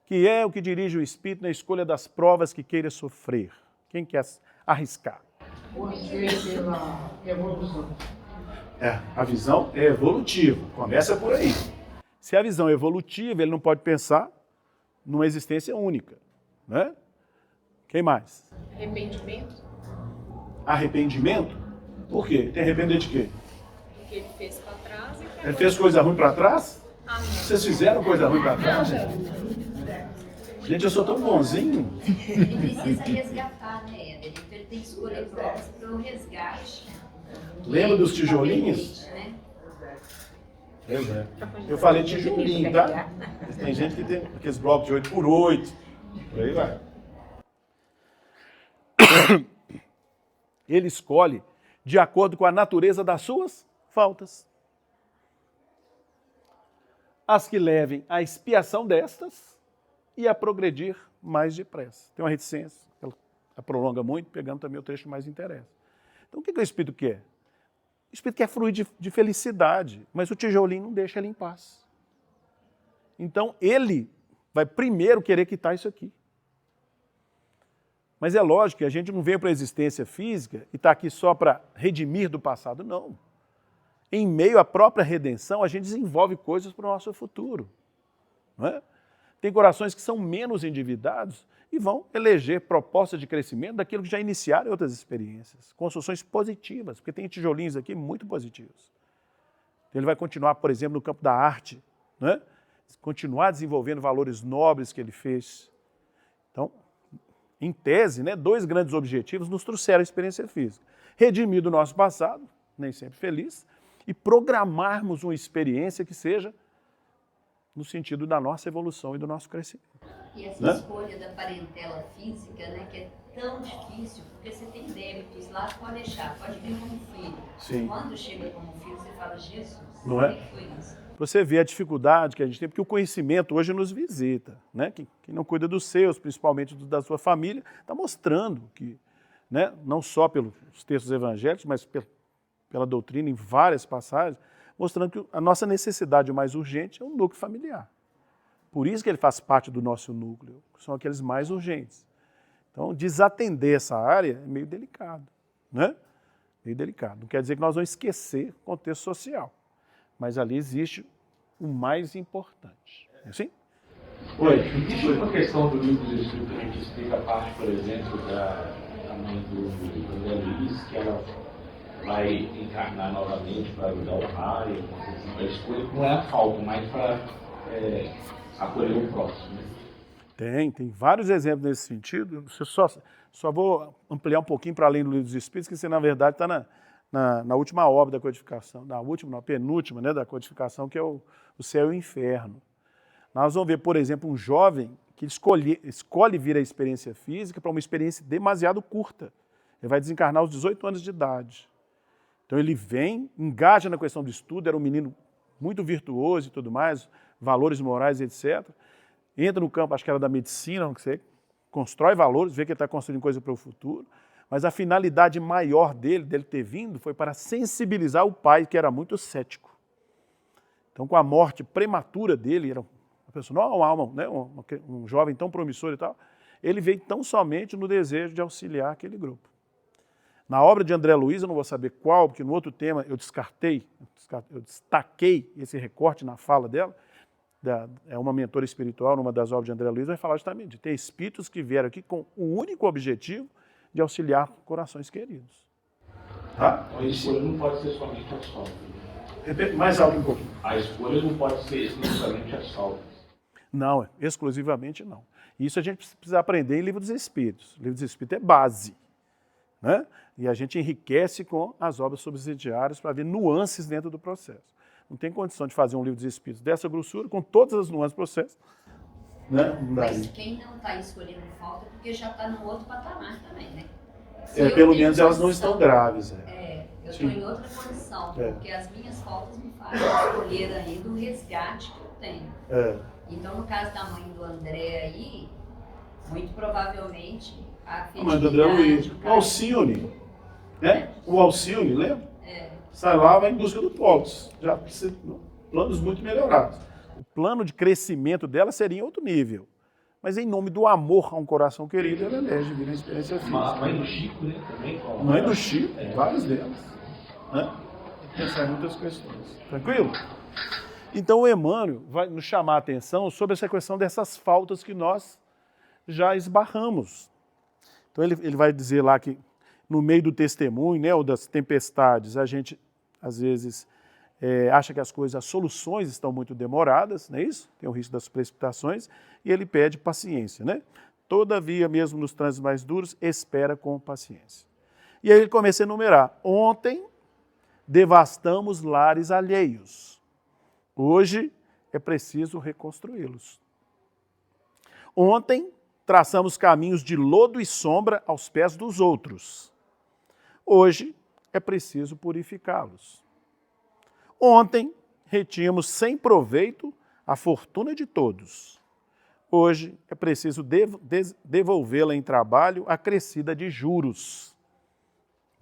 Que é o que dirige o espírito na escolha das provas que queira sofrer? Quem quer arriscar? O anseio pela evolução. A visão é evolutiva, começa por aí. Se a visão é evolutiva, ele não pode pensar numa existência única. Né? Quem mais? Arrependimento. Arrependimento? Por quê? Tem arrepender de quê? Porque ele fez para trás e Ele fez coisa ruim para trás? Ah, não. Vocês fizeram coisa ruim para trás? Gente, eu sou tão bonzinho. Ele precisa resgatar, né, Éder? Então ele tem que escolher provas para o resgate. Lembra dos tijolinhos? Né? Pois é. Eu falei tijolinho, tá? Tem gente que tem aqueles blocos de 8x8. Por aí vai. Ele escolhe de acordo com a natureza das suas faltas. As que levem à expiação destas e a progredir mais depressa. Tem uma reticência, ela prolonga muito, pegando também o trecho que mais interessa. Então o que o Espírito quer? O Espírito quer fruir de felicidade, mas o tijolinho não deixa ele em paz. Então ele vai primeiro querer quitar isso aqui. Mas é lógico que a gente não veio para a existência física e está aqui só para redimir do passado, não. Em meio à própria redenção, a gente desenvolve coisas para o nosso futuro. não é? Tem corações que são menos endividados e vão eleger propostas de crescimento daquilo que já iniciaram outras experiências, construções positivas, porque tem tijolinhos aqui muito positivos. Ele vai continuar, por exemplo, no campo da arte, né? Continuar desenvolvendo valores nobres que ele fez. Então, em tese, né, 2 grandes objetivos nos trouxeram a experiência física. Redimir do nosso passado, nem sempre feliz, e programarmos uma experiência que seja no sentido da nossa evolução e do nosso crescimento. E essa escolha da parentela física, né, que é tão difícil, porque você tem débitos lá, pode deixar, pode vir como filho. Sim. Quando chega como filho, você fala, Jesus, Não como é? que foi isso? Você vê a dificuldade que a gente tem, porque o conhecimento hoje nos visita, né? Quem não cuida dos seus, principalmente da sua família, está mostrando que, né, não só pelos textos evangélicos, mas pela doutrina em várias passagens, mostrando que a nossa necessidade mais urgente é o núcleo familiar. Por isso que ele faz parte do nosso núcleo, que são aqueles mais urgentes. Então, desatender essa área é meio delicado, né? Meio delicado. Não quer dizer que nós vamos esquecer o contexto social, mas ali existe o mais importante. É assim? Oi, existe uma questão do livro dos Espíritos que a gente explica a parte, por exemplo, da mãe do André Luiz, que ela vai encarnar novamente para ajudar o pai, a escolha não é a falta, mas para acolher o próximo. Tem vários exemplos nesse sentido. Só vou ampliar um pouquinho para além do Livro dos Espíritos, que você, na verdade, está na última obra da codificação, na penúltima, né, da codificação, que é o Céu e o Inferno. Nós vamos ver, por exemplo, um jovem que escolhe vir à experiência física para uma experiência demasiado curta. Ele vai desencarnar aos 18 anos de idade. Então ele vem, engaja na questão do estudo, era um menino muito virtuoso e tudo mais, valores morais, etc. Entra no campo, acho que era da medicina, não sei, constrói valores, vê que ele está construindo coisa para o futuro, mas a finalidade maior dele ter vindo, foi para sensibilizar o pai, que era muito cético. Então, com a morte prematura dele, era uma pessoa, não uma alma, né, um jovem tão promissor e tal, ele veio tão somente no desejo de auxiliar aquele grupo. Na obra de André Luiz, eu não vou saber qual, porque no outro tema eu destaquei esse recorte na fala dela, é uma mentora espiritual, numa das obras de André Luiz, vai falar justamente de ter espíritos que vieram aqui com o único objetivo de auxiliar corações queridos. Tá? A escolha não pode ser somente as faltas. Repete mais alto um pouquinho. A escolha não pode ser exclusivamente as faltas. Não, exclusivamente não. Isso a gente precisa aprender em Livro dos Espíritos. O Livro dos Espíritos é base, né? E a gente enriquece com as obras subsidiárias para ver nuances dentro do processo. Não tem condição de fazer um Livro dos Espíritos dessa grossura, com todas as nuances do processo. Né? Mas quem não está escolhendo falta, porque já está no outro patamar também, né? Pelo menos elas não estão graves. Eu estou em outra condição, porque as minhas faltas me fazem escolher ainda o resgate que eu tenho. Então, no caso da mãe do André aí, muito provavelmente a mãe do André Luiz, o Alcione, né? O Alcione, lembra? Sai lá, vai em busca do Polos, já planos muito melhorados. O plano de crescimento dela seria em outro nível, mas em nome do amor a um coração querido, ela elege vir na experiência física. A mãe do Chico, né? Também. Mãe do Chico, várias delas. Né? Pensar em muitas questões. Tranquilo? Então o Emmanuel vai nos chamar a atenção sobre essa questão dessas faltas que nós já esbarramos. Então ele vai dizer lá que no meio do testemunho, né, ou das tempestades, a gente às vezes acha que as soluções estão muito demoradas, não é isso? Tem o risco das precipitações, e ele pede paciência, né? Todavia, mesmo nos trânsitos mais duros, espera com paciência. E aí ele começa a enumerar. Ontem devastamos lares alheios. Hoje é preciso reconstruí-los. Ontem traçamos caminhos de lodo e sombra aos pés dos outros. Hoje é preciso purificá-los. Ontem retínhamos sem proveito a fortuna de todos. Hoje é preciso devolvê-la em trabalho acrescida de juros.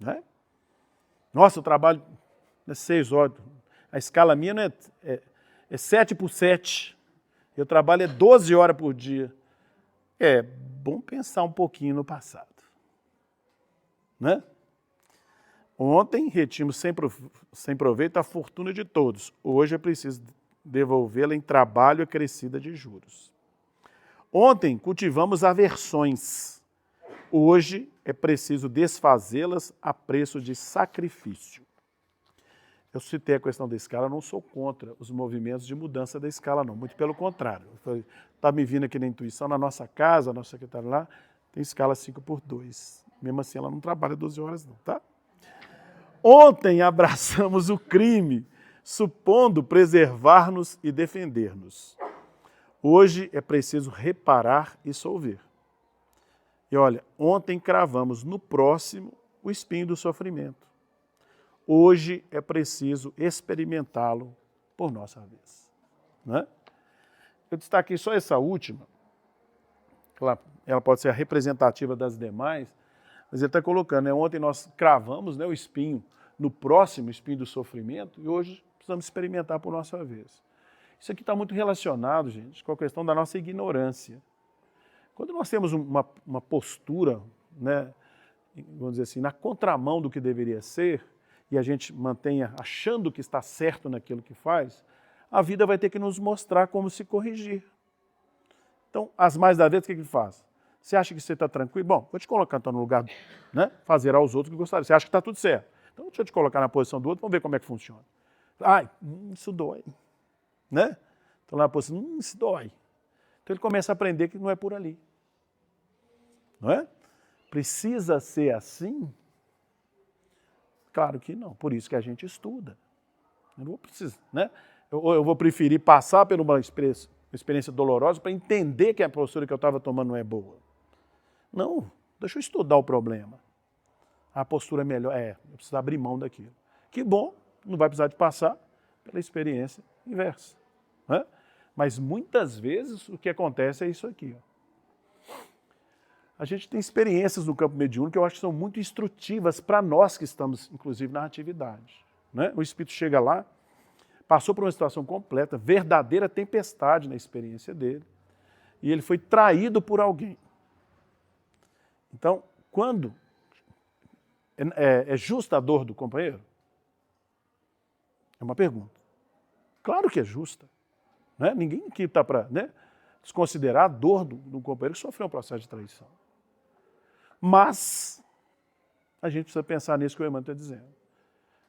Né? Nossa, eu trabalho 6 horas. A escala minha não é 7 por 7. Eu trabalho 12 horas por dia. É bom pensar um pouquinho no passado. Né? Ontem retínhamos sem proveito a fortuna de todos. Hoje é preciso devolvê-la em trabalho acrescida de juros. Ontem cultivamos aversões. Hoje é preciso desfazê-las a preço de sacrifício. Eu citei a questão da escala, não sou contra os movimentos de mudança da escala, não. Muito pelo contrário. Está me vindo aqui na intuição, na nossa casa, a nossa secretária lá, tem escala 5x2. Mesmo assim, ela não trabalha 12 horas, não, tá? Ontem abraçamos o crime, supondo preservar-nos e defender-nos. Hoje é preciso reparar e solver. E olha, ontem cravamos no próximo o espinho do sofrimento. Hoje é preciso experimentá-lo por nossa vez. Né? Eu destaquei só essa última, ela pode ser a representativa das demais, mas ele está colocando, né? Ontem nós cravamos, né, o espinho no próximo espinho do sofrimento e hoje precisamos experimentar por nossa vez. Isso aqui está muito relacionado, gente, com a questão da nossa ignorância. Quando nós temos uma postura, né, vamos dizer assim, na contramão do que deveria ser, e a gente mantenha achando que está certo naquilo que faz, a vida vai ter que nos mostrar como se corrigir. Então, as mais da vez, o que ele faz? Você acha que você está tranquilo? Bom, vou te colocar então no lugar, né? Fazer aos outros que gostariam. Você acha que está tudo certo. Então, deixa eu te colocar na posição do outro, vamos ver como é que funciona. Ai, isso dói. Né? Então, lá na posição, isso dói. Então, ele começa a aprender que não é por ali. Não é? Precisa ser assim? Claro que não. Por isso que a gente estuda. Eu não vou precisar, né? Eu vou preferir passar por uma experiência dolorosa para entender que a postura que eu estava tomando não é boa. Não, deixa eu estudar o problema. A postura é melhor, eu preciso abrir mão daquilo. Que bom, não vai precisar de passar pela experiência inversa. Né? Mas muitas vezes o que acontece é isso aqui. Ó. A gente tem experiências no campo mediúnico que eu acho que são muito instrutivas para nós que estamos, inclusive, na atividade. Né? O espírito chega lá, passou por uma situação completa, verdadeira tempestade na experiência dele, e ele foi traído por alguém. Então, quando é justa a dor do companheiro? É uma pergunta. Claro que é justa. Né? Ninguém aqui está para desconsiderar a dor do companheiro que sofreu um processo de traição. Mas a gente precisa pensar nisso que o Emmanuel está dizendo.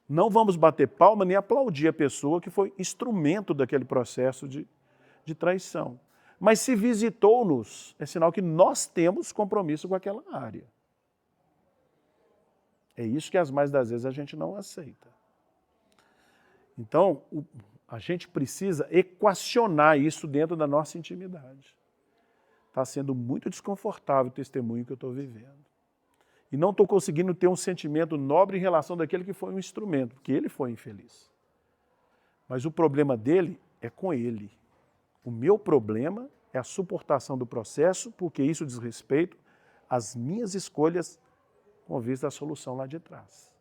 Não vamos bater palma nem aplaudir a pessoa que foi instrumento daquele processo de traição. Mas se visitou-nos, é sinal que nós temos compromisso com aquela área. É isso que as mais das vezes a gente não aceita. Então, a gente precisa equacionar isso dentro da nossa intimidade. Está sendo muito desconfortável o testemunho que eu estou vivendo. E não estou conseguindo ter um sentimento nobre em relação daquele que foi um instrumento, porque ele foi infeliz. Mas o problema dele é com ele. O meu problema é a suportação do processo, porque isso diz respeito às minhas escolhas com vista à solução lá de trás.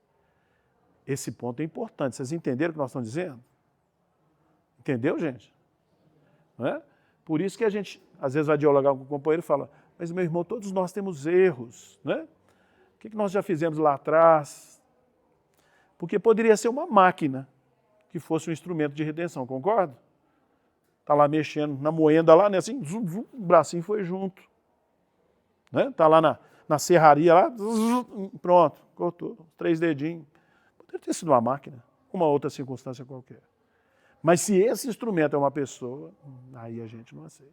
Esse ponto é importante. Vocês entenderam o que nós estamos dizendo? Entendeu, gente? Não é? Por isso que a gente, às vezes, vai dialogar com o companheiro e fala, mas, meu irmão, todos nós temos erros, né? O que nós já fizemos lá atrás? Porque poderia ser uma máquina que fosse um instrumento de redenção, concorda? Está lá mexendo na moenda lá, né? Assim, zum, zum, o bracinho foi junto. Está lá na serraria lá, zum, pronto, cortou, 3 dedinhos. Poderia ter sido uma máquina, uma outra circunstância qualquer. Mas se esse instrumento é uma pessoa, aí a gente não aceita.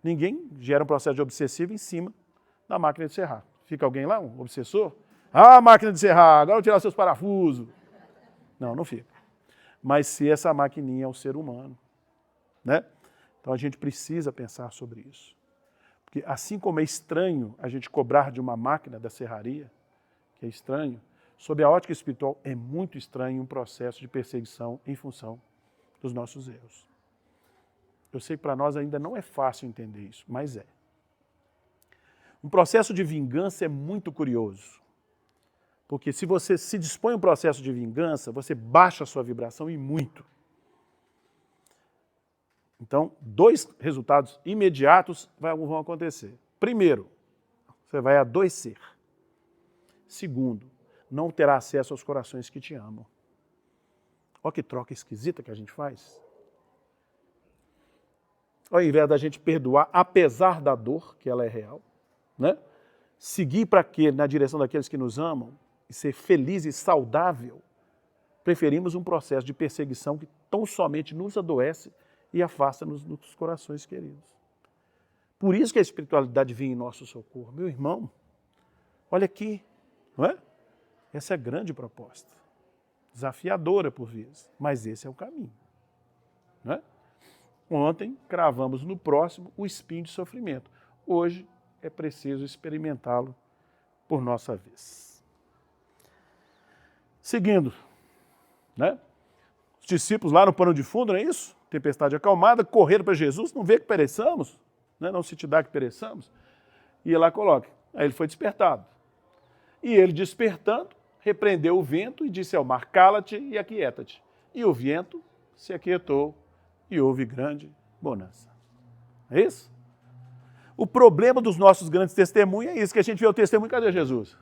Ninguém gera um processo de obsessivo em cima da máquina de serrar. Fica alguém lá, um obsessor? Ah, máquina de serrar, agora eu vou tirar seus parafusos. Não, não fica. Mas se essa maquininha é um ser humano, né? Então a gente precisa pensar sobre isso. Porque assim como é estranho a gente cobrar de uma máquina da serraria, que é estranho, sob a ótica espiritual é muito estranho um processo de perseguição em função dos nossos erros. Eu sei que para nós ainda não é fácil entender isso, mas é. Um processo de vingança é muito curioso. Porque se você se dispõe a um processo de vingança, você baixa a sua vibração e muito. Então, 2 resultados imediatos vão acontecer. Primeiro, você vai adoecer. Segundo, não terá acesso aos corações que te amam. Olha que troca esquisita que a gente faz. ao invés da gente perdoar, apesar da dor, que ela é real, né? Seguir para quê? Na direção daqueles que nos amam, e ser feliz e saudável, preferimos um processo de perseguição que tão somente nos adoece e afasta-nos dos corações queridos. Por isso que a espiritualidade vem em nosso socorro. Meu irmão, olha aqui, não é? Essa é a grande proposta. Desafiadora por vezes, mas esse é o caminho. Não é? Ontem cravamos no próximo o espinho de sofrimento. Hoje é preciso experimentá-lo por nossa vez. Seguindo, né? Os discípulos lá no pano de fundo, não é isso? Tempestade acalmada, correram para Jesus, não vê que pereçamos, né? Não se te dá que pereçamos. E lá coloca, aí ele foi despertado. E ele despertando, repreendeu o vento e disse ao mar, cala-te e aquieta-te. E o vento se aquietou e houve grande bonança. É isso? O problema dos nossos grandes testemunhos é isso, que a gente vê o testemunho, cadê Jesus?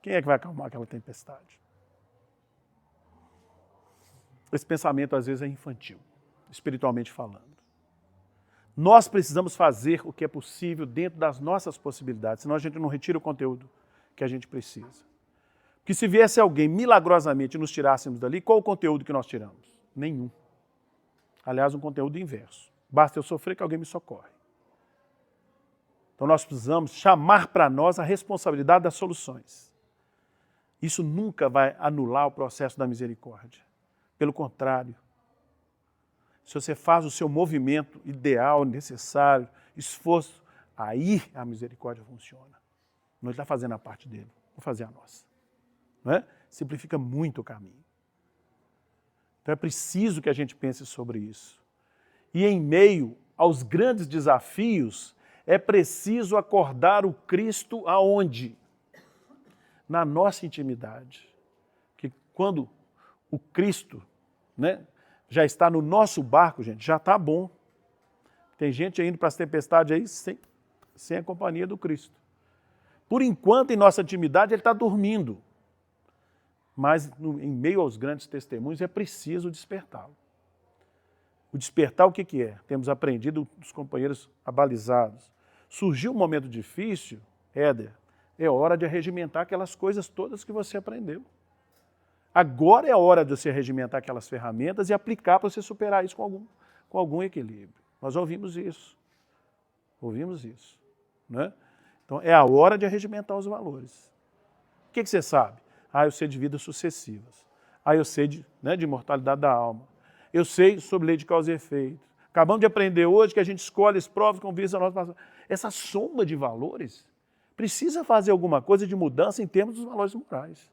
Quem é que vai acalmar aquela tempestade? Esse pensamento às vezes é infantil, espiritualmente falando. Nós precisamos fazer o que é possível dentro das nossas possibilidades, senão a gente não retira o conteúdo que a gente precisa. Porque se viesse alguém milagrosamente e nos tirássemos dali, qual o conteúdo que nós tiramos? Nenhum. Aliás, um conteúdo inverso. Basta eu sofrer que alguém me socorre. Então nós precisamos chamar para nós a responsabilidade das soluções. Isso nunca vai anular o processo da misericórdia. Pelo contrário, se você faz o seu movimento ideal, necessário, esforço, aí a misericórdia funciona. Não está fazendo a parte dele, vou fazer a nossa. Não é? Simplifica muito o caminho. Então é preciso que a gente pense sobre isso. E em meio aos grandes desafios, é preciso acordar o Cristo aonde? Na nossa intimidade. Que quando o Cristo, né, já está no nosso barco, gente, já está bom. Tem gente indo para as tempestades aí sem a companhia do Cristo. Por enquanto, em nossa intimidade, ele está dormindo. Mas em meio aos grandes testemunhos, é preciso despertá-lo. O despertar, o que é? Temos aprendido dos companheiros abalizados. Surgiu um momento difícil, Éder, é hora de arregimentar aquelas coisas todas que você aprendeu. Agora é a hora de você arregimentar aquelas ferramentas e aplicar para você superar isso com algum equilíbrio. Nós ouvimos isso. Ouvimos isso. Né? Então é a hora de arregimentar os valores. O que você sabe? Eu sei de vidas sucessivas. Eu sei de imortalidade da alma. Eu sei sobre lei de causa e efeito. Acabamos de aprender hoje que a gente escolhe as provas com vista a nossa passagem. Essa soma de valores precisa fazer alguma coisa de mudança em termos dos valores morais.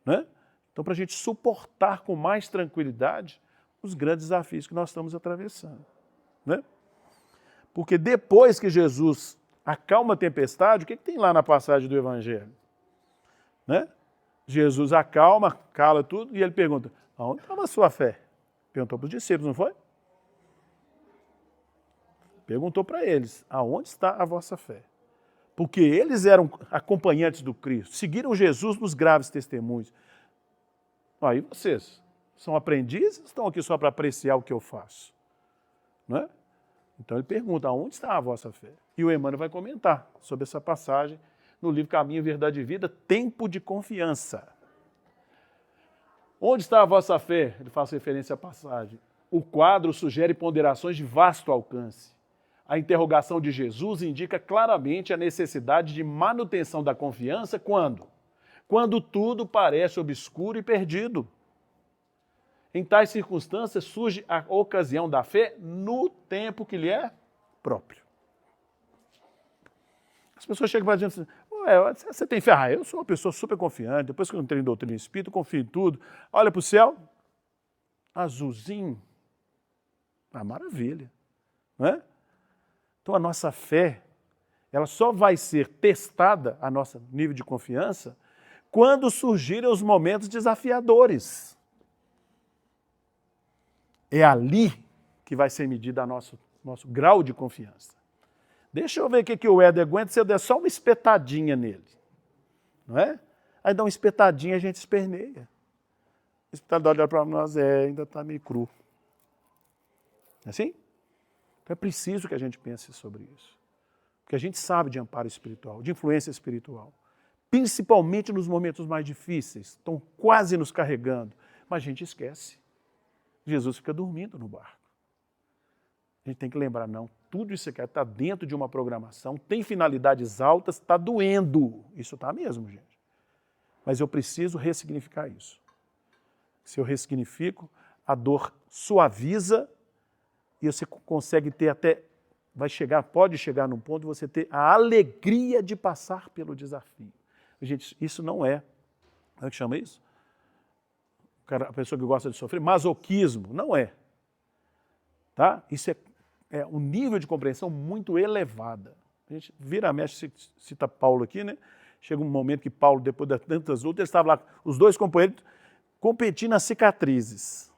Né? Então, para a gente suportar com mais tranquilidade os grandes desafios que nós estamos atravessando. Né? Porque depois que Jesus acalma a tempestade, o que tem lá na passagem do Evangelho? Né? Jesus acalma, cala tudo, e ele pergunta, aonde estava a sua fé? Perguntou para os discípulos, não foi? Perguntou para eles, aonde está a vossa fé? Porque eles eram acompanhantes do Cristo, seguiram Jesus nos graves testemunhos. Aí vocês são aprendizes ou estão aqui só para apreciar o que eu faço? Não é? Então ele pergunta, aonde está a vossa fé? E o Emmanuel vai comentar sobre essa passagem no livro Caminho, Verdade e Vida, Tempo de Confiança. Onde está a vossa fé? Ele faz referência à passagem. O quadro sugere ponderações de vasto alcance. A interrogação de Jesus indica claramente a necessidade de manutenção da confiança quando? Quando tudo parece obscuro e perdido. Em tais circunstâncias surge a ocasião da fé no tempo que lhe é próprio. As pessoas chegam para a gente assim, você tem fé? Eu sou uma pessoa super confiante, depois que eu entrei em doutrina espírita, eu confio em tudo. Olha para o céu, azulzinho, maravilha. Não é? Então a nossa fé, ela só vai ser testada, a nosso nível de confiança, quando surgirem os momentos desafiadores. É ali que vai ser medida nosso grau de confiança. Deixa eu ver o que o Éder aguenta se eu der só uma espetadinha nele. Não é? Aí dá uma espetadinha e a gente esperneia. O espetador olha para nós, ainda está meio cru. Assim? Então é preciso que a gente pense sobre isso. Porque a gente sabe de amparo espiritual, de influência espiritual. Principalmente nos momentos mais difíceis, estão quase nos carregando, mas a gente esquece. Jesus fica dormindo no barco. A gente tem que lembrar, não, tudo isso aqui está dentro de uma programação, tem finalidades altas, está doendo. Isso está mesmo, gente. Mas eu preciso ressignificar isso. Se eu ressignifico, a dor suaviza e você consegue ter até, pode chegar num ponto de você ter a alegria de passar pelo desafio. Gente, isso não é, como é que chama isso? A pessoa que gosta de sofrer, masoquismo, não é. Tá? Isso é um nível de compreensão muito elevada. A gente vira, mexe, cita Paulo aqui, né? Chega um momento que Paulo, depois de tantas lutas, ele estava lá, os dois companheiros, competindo nas cicatrizes.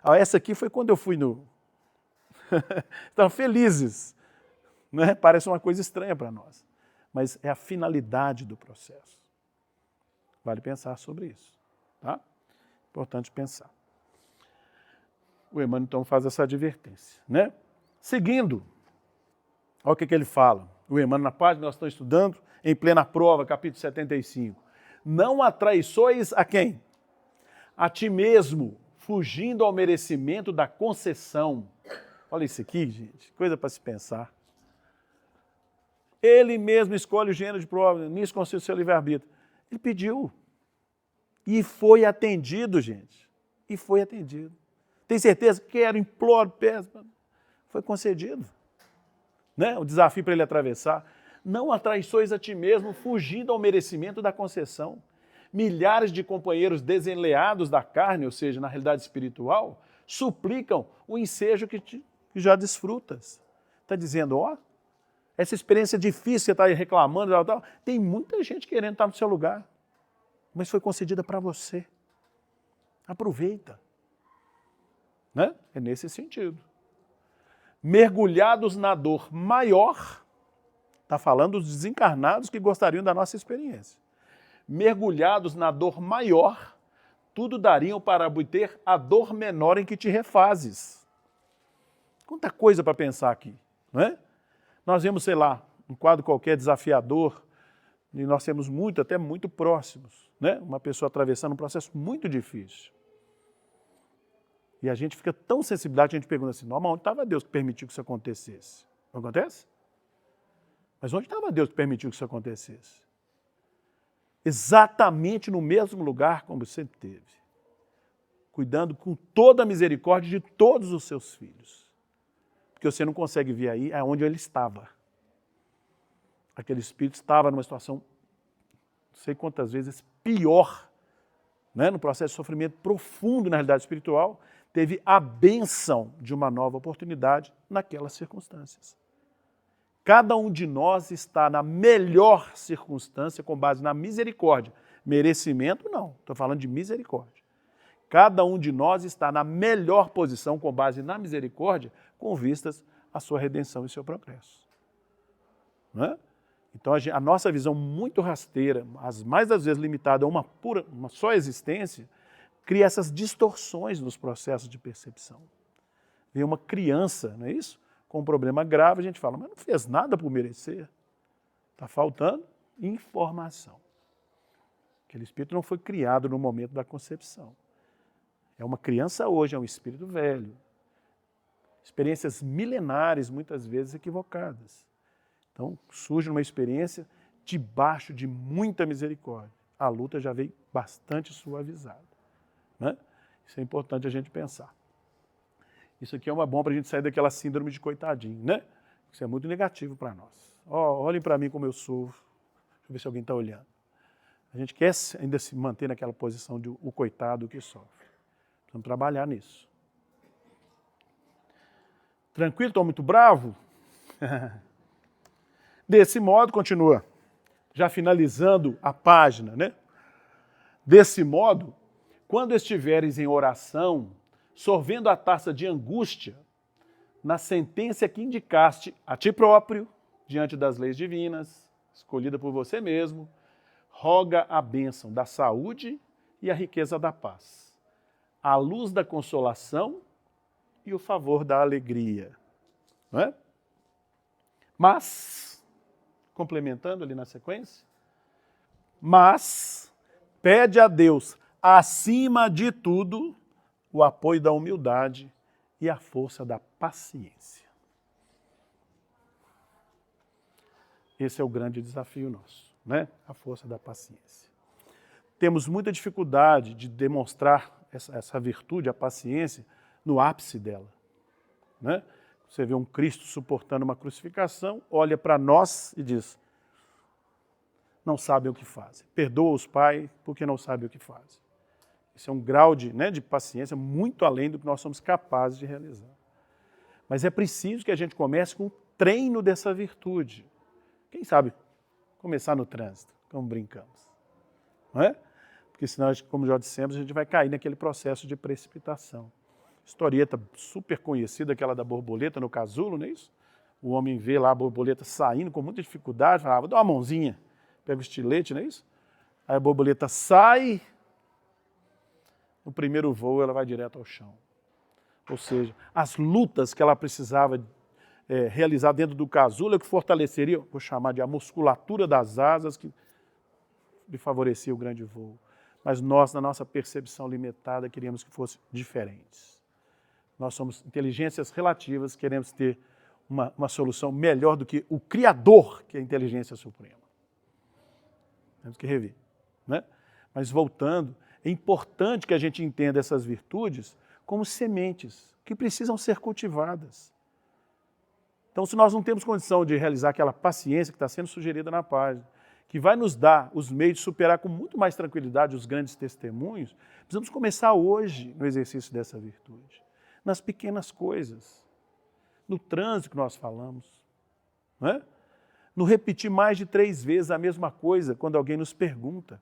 Essa aqui foi quando eu fui no... Estavam felizes. Né? Parece uma coisa estranha para nós. Mas é a finalidade do processo. Vale pensar sobre isso. Tá? Importante pensar. O Emmanuel, então, faz essa advertência. Né? Seguindo, olha o que ele fala. O Emmanuel, na página, nós estamos estudando, em plena prova, capítulo 75. Não atraiçois a quem? A ti mesmo, fugindo ao merecimento da concessão. Olha isso aqui, gente, coisa para se pensar. Ele mesmo escolhe o gênero de prova, nisso consiste o seu livre-arbítrio. Ele pediu. E foi atendido, gente. E foi atendido. Tem certeza que era imploro, péssimo. Foi concedido. Né? O desafio para ele atravessar. Não atraiçois a ti mesmo, fugindo ao merecimento da concessão. Milhares de companheiros desenleados da carne, ou seja, na realidade espiritual, suplicam o ensejo que já desfrutas. Está dizendo, ó, essa experiência difícil, você está aí reclamando, tal, tem muita gente querendo estar no seu lugar, mas foi concedida para você. Aproveita. Né? É nesse sentido. Mergulhados na dor maior, está falando dos desencarnados que gostariam da nossa experiência. Mergulhados na dor maior, tudo dariam para obter a dor menor em que te refazes. Quanta coisa para pensar aqui, não é? Nós vemos, sei lá, um quadro qualquer desafiador, e nós temos muito, até muito próximos, né? Uma pessoa atravessando um processo muito difícil. E a gente fica tão sensibilizado que a gente pergunta assim, não, mas onde estava Deus que permitiu que isso acontecesse? Não acontece? Mas onde estava Deus que permitiu que isso acontecesse? Exatamente no mesmo lugar como sempre teve. Cuidando com toda a misericórdia de todos os seus filhos. Porque você não consegue ver aí aonde ele estava. Aquele espírito estava numa situação, não sei quantas vezes, pior, né? No processo de sofrimento profundo na realidade espiritual, teve a bênção de uma nova oportunidade naquelas circunstâncias. Cada um de nós está na melhor circunstância com base na misericórdia. Merecimento, não. Estou falando de misericórdia. Cada um de nós está na melhor posição com base na misericórdia, com vistas à sua redenção e seu progresso. Não é? Então a nossa visão muito rasteira, as mais das vezes limitada a uma só existência, cria essas distorções nos processos de percepção. Vem uma criança, não é isso? Com um problema grave, a gente fala, mas não fez nada por merecer. Está faltando informação. Aquele espírito não foi criado no momento da concepção. É uma criança hoje, é um espírito velho. Experiências milenares, muitas vezes equivocadas. Então, surge uma experiência debaixo de muita misericórdia. A luta já veio bastante suavizada. Né? Isso é importante a gente pensar. Isso aqui é uma bom para a gente sair daquela síndrome de coitadinho, né? Isso é muito negativo para nós. Olhem para mim como eu sofro. Deixa eu ver se alguém está olhando. A gente quer ainda se manter naquela posição de o coitado que sofre. Precisamos trabalhar nisso. Tranquilo? Estou muito bravo? Desse modo, continua, já finalizando a página, né? Desse modo, quando estiveres em oração, sorvendo a taça de angústia, na sentença que indicaste a ti próprio, diante das leis divinas, escolhida por você mesmo, roga a bênção da saúde e a riqueza da paz, a luz da consolação e o favor da alegria. Não é? Mas, complementando ali na sequência, mas pede a Deus, acima de tudo, o apoio da humildade e a força da paciência. Esse é o grande desafio nosso, né? A força da paciência. Temos muita dificuldade de demonstrar essa virtude, a paciência, no ápice dela, né? Você vê um Cristo suportando uma crucificação, olha para nós e diz, não sabem o que fazem. Perdoa-os, Pai, porque não sabem o que fazem. Esse é um grau de paciência muito além do que nós somos capazes de realizar. Mas é preciso que a gente comece com o treino dessa virtude. Quem sabe começar no trânsito, como brincamos. Não é? Porque senão, como já dissemos, a gente vai cair naquele processo de precipitação. Historieta super conhecida, aquela da borboleta no casulo, não é isso? O homem vê lá a borboleta saindo com muita dificuldade, fala, vou dar uma mãozinha, pega o estilete, não é isso? Aí a borboleta sai, no primeiro voo ela vai direto ao chão. Ou seja, as lutas que ela precisava realizar dentro do casulo é que fortaleceria, vou chamar de a musculatura das asas, que lhe favorecia o grande voo. Mas nós, na nossa percepção limitada, queríamos que fossem diferentes. Nós somos inteligências relativas, queremos ter uma solução melhor do que o Criador, que é a inteligência suprema. Temos que rever. Né? Mas voltando, é importante que a gente entenda essas virtudes como sementes que precisam ser cultivadas. Então, se nós não temos condição de realizar aquela paciência que está sendo sugerida na página, que vai nos dar os meios de superar com muito mais tranquilidade os grandes testemunhos, precisamos começar hoje no exercício dessa virtude. Nas pequenas coisas, no trânsito que nós falamos, não é? No repetir mais de 3 vezes a mesma coisa quando alguém nos pergunta.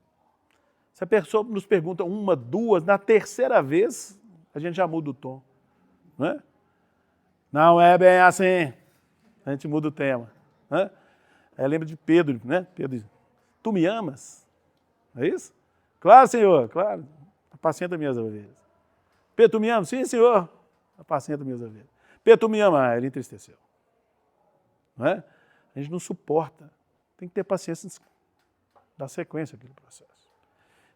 Se a pessoa nos pergunta 1, 2, na terceira vez, a gente já muda o tom. Não é? Não é bem assim. A gente muda o tema. Né? Aí lembra de Pedro, né? Pedro diz, tu me amas? É isso? Claro, Senhor, claro. Apacenta minhas ovelhas. Pedro, tu me amas? Sim, Senhor. Apacenta minhas ovelhas. Pedro, tu me amas? Ah, ele entristeceu. Não é? A gente não suporta. Tem que ter paciência, dar sequência àquele processo.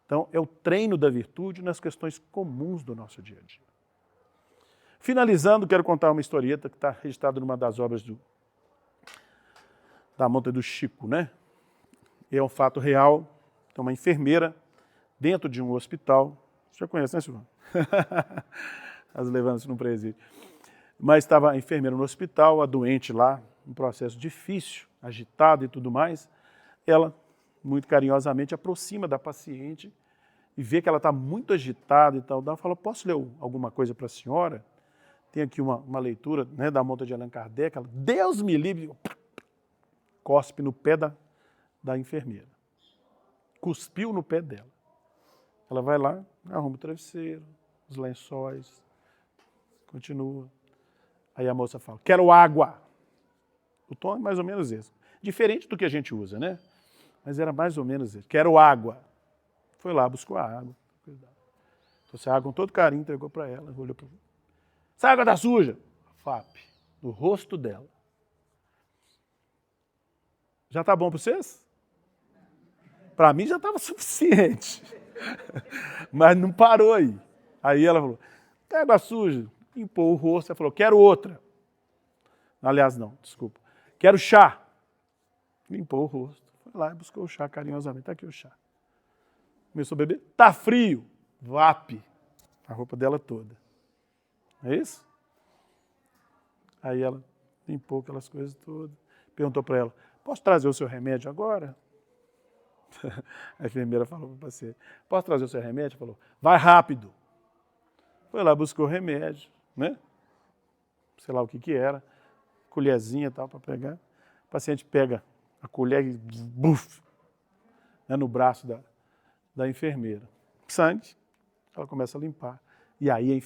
Então, é o treino da virtude nas questões comuns do nosso dia a dia. Finalizando, quero contar uma historieta que está registrada numa das obras da Monta do Chico, né? E é um fato real. Então, uma enfermeira dentro de um hospital. Você já conhece, né, Silvana? As levando-se no presídio. Mas estava a enfermeira no hospital, a doente lá, um processo difícil, agitado e tudo mais. Ela, muito carinhosamente, aproxima da paciente e vê que ela está muito agitada e tal. Ela fala, posso ler alguma coisa para a senhora? Tem aqui uma leitura, né, da Monta de Allan Kardec. Ela, Deus me livre, cospe no pé da enfermeira. Cuspiu no pé dela. Ela vai lá, arruma o travesseiro, os lençóis, continua. Aí a moça fala, quero água. O tom é mais ou menos esse. Diferente do que a gente usa, né? Mas era mais ou menos esse. Quero água. Foi lá, buscou a água. Trouxe a água com todo carinho, entregou para ela. Olhou para mim. Essa água está suja. FAP. No rosto dela. Já está bom para vocês? Para mim já estava suficiente. Mas não parou aí. Aí ela falou, tem água suja. Limpou o rosto. Ela falou, quero outra. Aliás, não, desculpa. Quero chá. Limpou o rosto. Foi lá e buscou o chá carinhosamente. Está aqui o chá. Começou a beber. Tá frio. VAP. A roupa dela toda. É isso? Aí ela limpou aquelas coisas todas. Perguntou para ela, posso trazer o seu remédio agora? A enfermeira falou para o paciente, posso trazer o seu remédio? Falou, vai rápido. Foi lá, buscou o remédio, né? Sei lá o que era. Colherzinha e tal para pegar. O paciente pega a colher e buf, né, no braço da enfermeira. Sangue, ela começa a limpar. E aí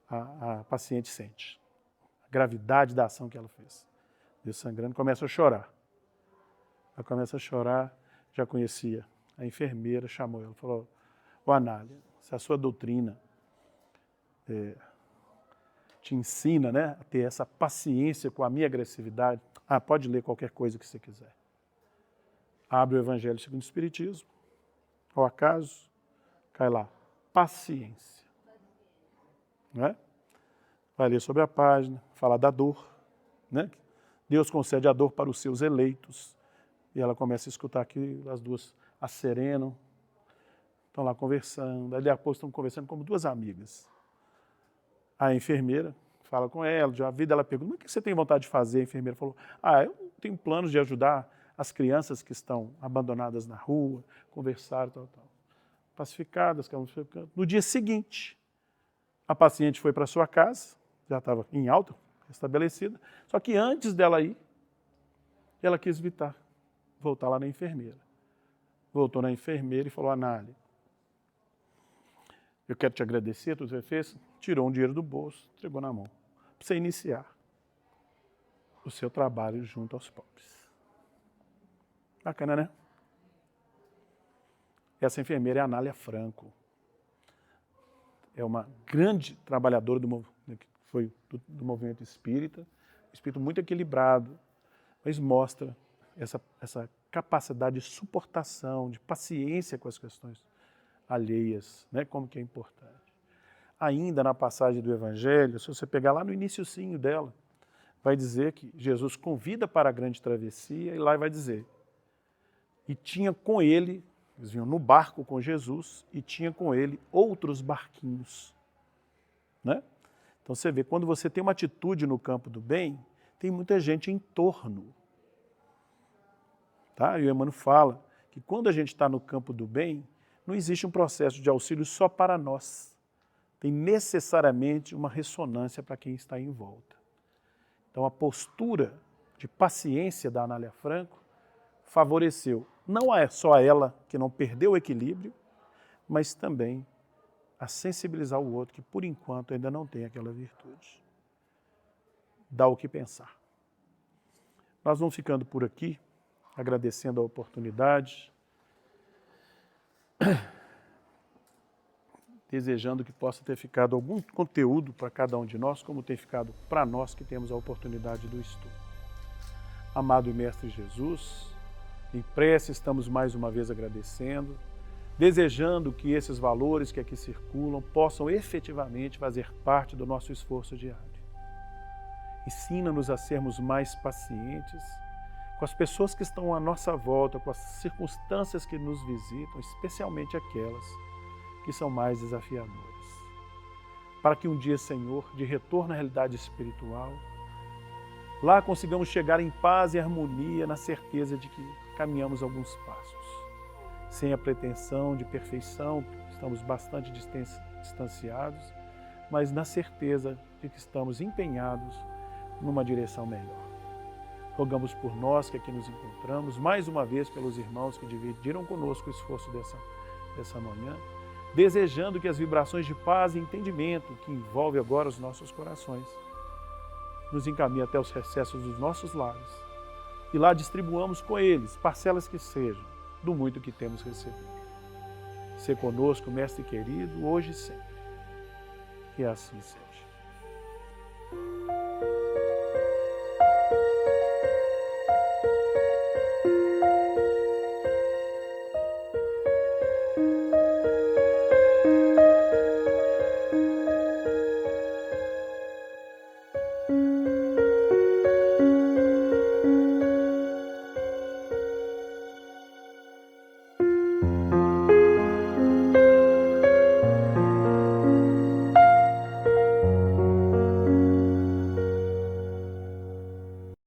a paciente sente a gravidade da ação que ela fez. Deus sangrando, começa a chorar. Ela começa a chorar, já conhecia. A enfermeira chamou ela, falou, ô Anália, se a sua doutrina te ensina, né, a ter essa paciência com a minha agressividade. Pode ler qualquer coisa que você quiser. Abre o Evangelho segundo o Espiritismo, ao acaso, cai lá, paciência. Né? Vai ler sobre a página, fala da dor. Né? Deus concede a dor para os seus eleitos. E ela começa a escutar aqui, as duas acerenam, estão lá conversando. Aí, depois estão conversando como duas amigas. A enfermeira fala com ela, de uma vida ela pergunta, o que você tem vontade de fazer? A enfermeira falou, eu tenho planos de ajudar as crianças que estão abandonadas na rua, conversar, tal. Pacificadas, no dia seguinte, a paciente foi para sua casa, já estava em alta, estabelecida, só que antes dela ir, ela quis voltar lá na enfermeira. Voltou na enfermeira e falou, Anália, eu quero te agradecer, tudo que você fez. Tirou um dinheiro do bolso, entregou na mão, para você iniciar o seu trabalho junto aos pobres. Bacana, né? Essa enfermeira é a Anália Franco. É uma grande trabalhadora do movimento espírita, um espírito muito equilibrado, mas mostra essa capacidade de suportação, de paciência com as questões alheias, né? Como que é importante. Ainda na passagem do Evangelho, se você pegar lá no iniciocinho dela, vai dizer que Jesus convida para a grande travessia e lá vai dizer, e tinha com ele, eles vinham no barco com Jesus e tinha com ele outros barquinhos. Né? Então você vê, quando você tem uma atitude no campo do bem, tem muita gente em torno. Tá? E o Emmanuel fala que quando a gente está no campo do bem, não existe um processo de auxílio só para nós. Tem necessariamente uma ressonância para quem está em volta. Então a postura de paciência da Anália Franco favoreceu não é só a ela que não perdeu o equilíbrio, mas também a sensibilizar o outro que por enquanto ainda não tem aquela virtude. Dá o que pensar. Nós vamos ficando por aqui, agradecendo a oportunidade, desejando que possa ter ficado algum conteúdo para cada um de nós, como tem ficado para nós que temos a oportunidade do estudo. Amado Mestre Jesus, em prece estamos mais uma vez agradecendo, desejando que esses valores que aqui circulam possam efetivamente fazer parte do nosso esforço diário. Ensina-nos a sermos mais pacientes com as pessoas que estão à nossa volta, com as circunstâncias que nos visitam, especialmente aquelas que são mais desafiadoras. Para que um dia, Senhor, de retorno à realidade espiritual, lá consigamos chegar em paz e harmonia, na certeza de que caminhamos alguns passos, sem a pretensão de perfeição, estamos bastante distanciados, mas na certeza de que estamos empenhados numa direção melhor. Rogamos por nós que aqui nos encontramos, mais uma vez pelos irmãos que dividiram conosco o esforço dessa manhã, desejando que as vibrações de paz e entendimento que envolvem agora os nossos corações nos encaminhem até os recessos dos nossos lares e lá distribuamos com eles, parcelas que sejam, do muito que temos recebido. Sê conosco, Mestre querido, hoje e sempre. Que assim seja.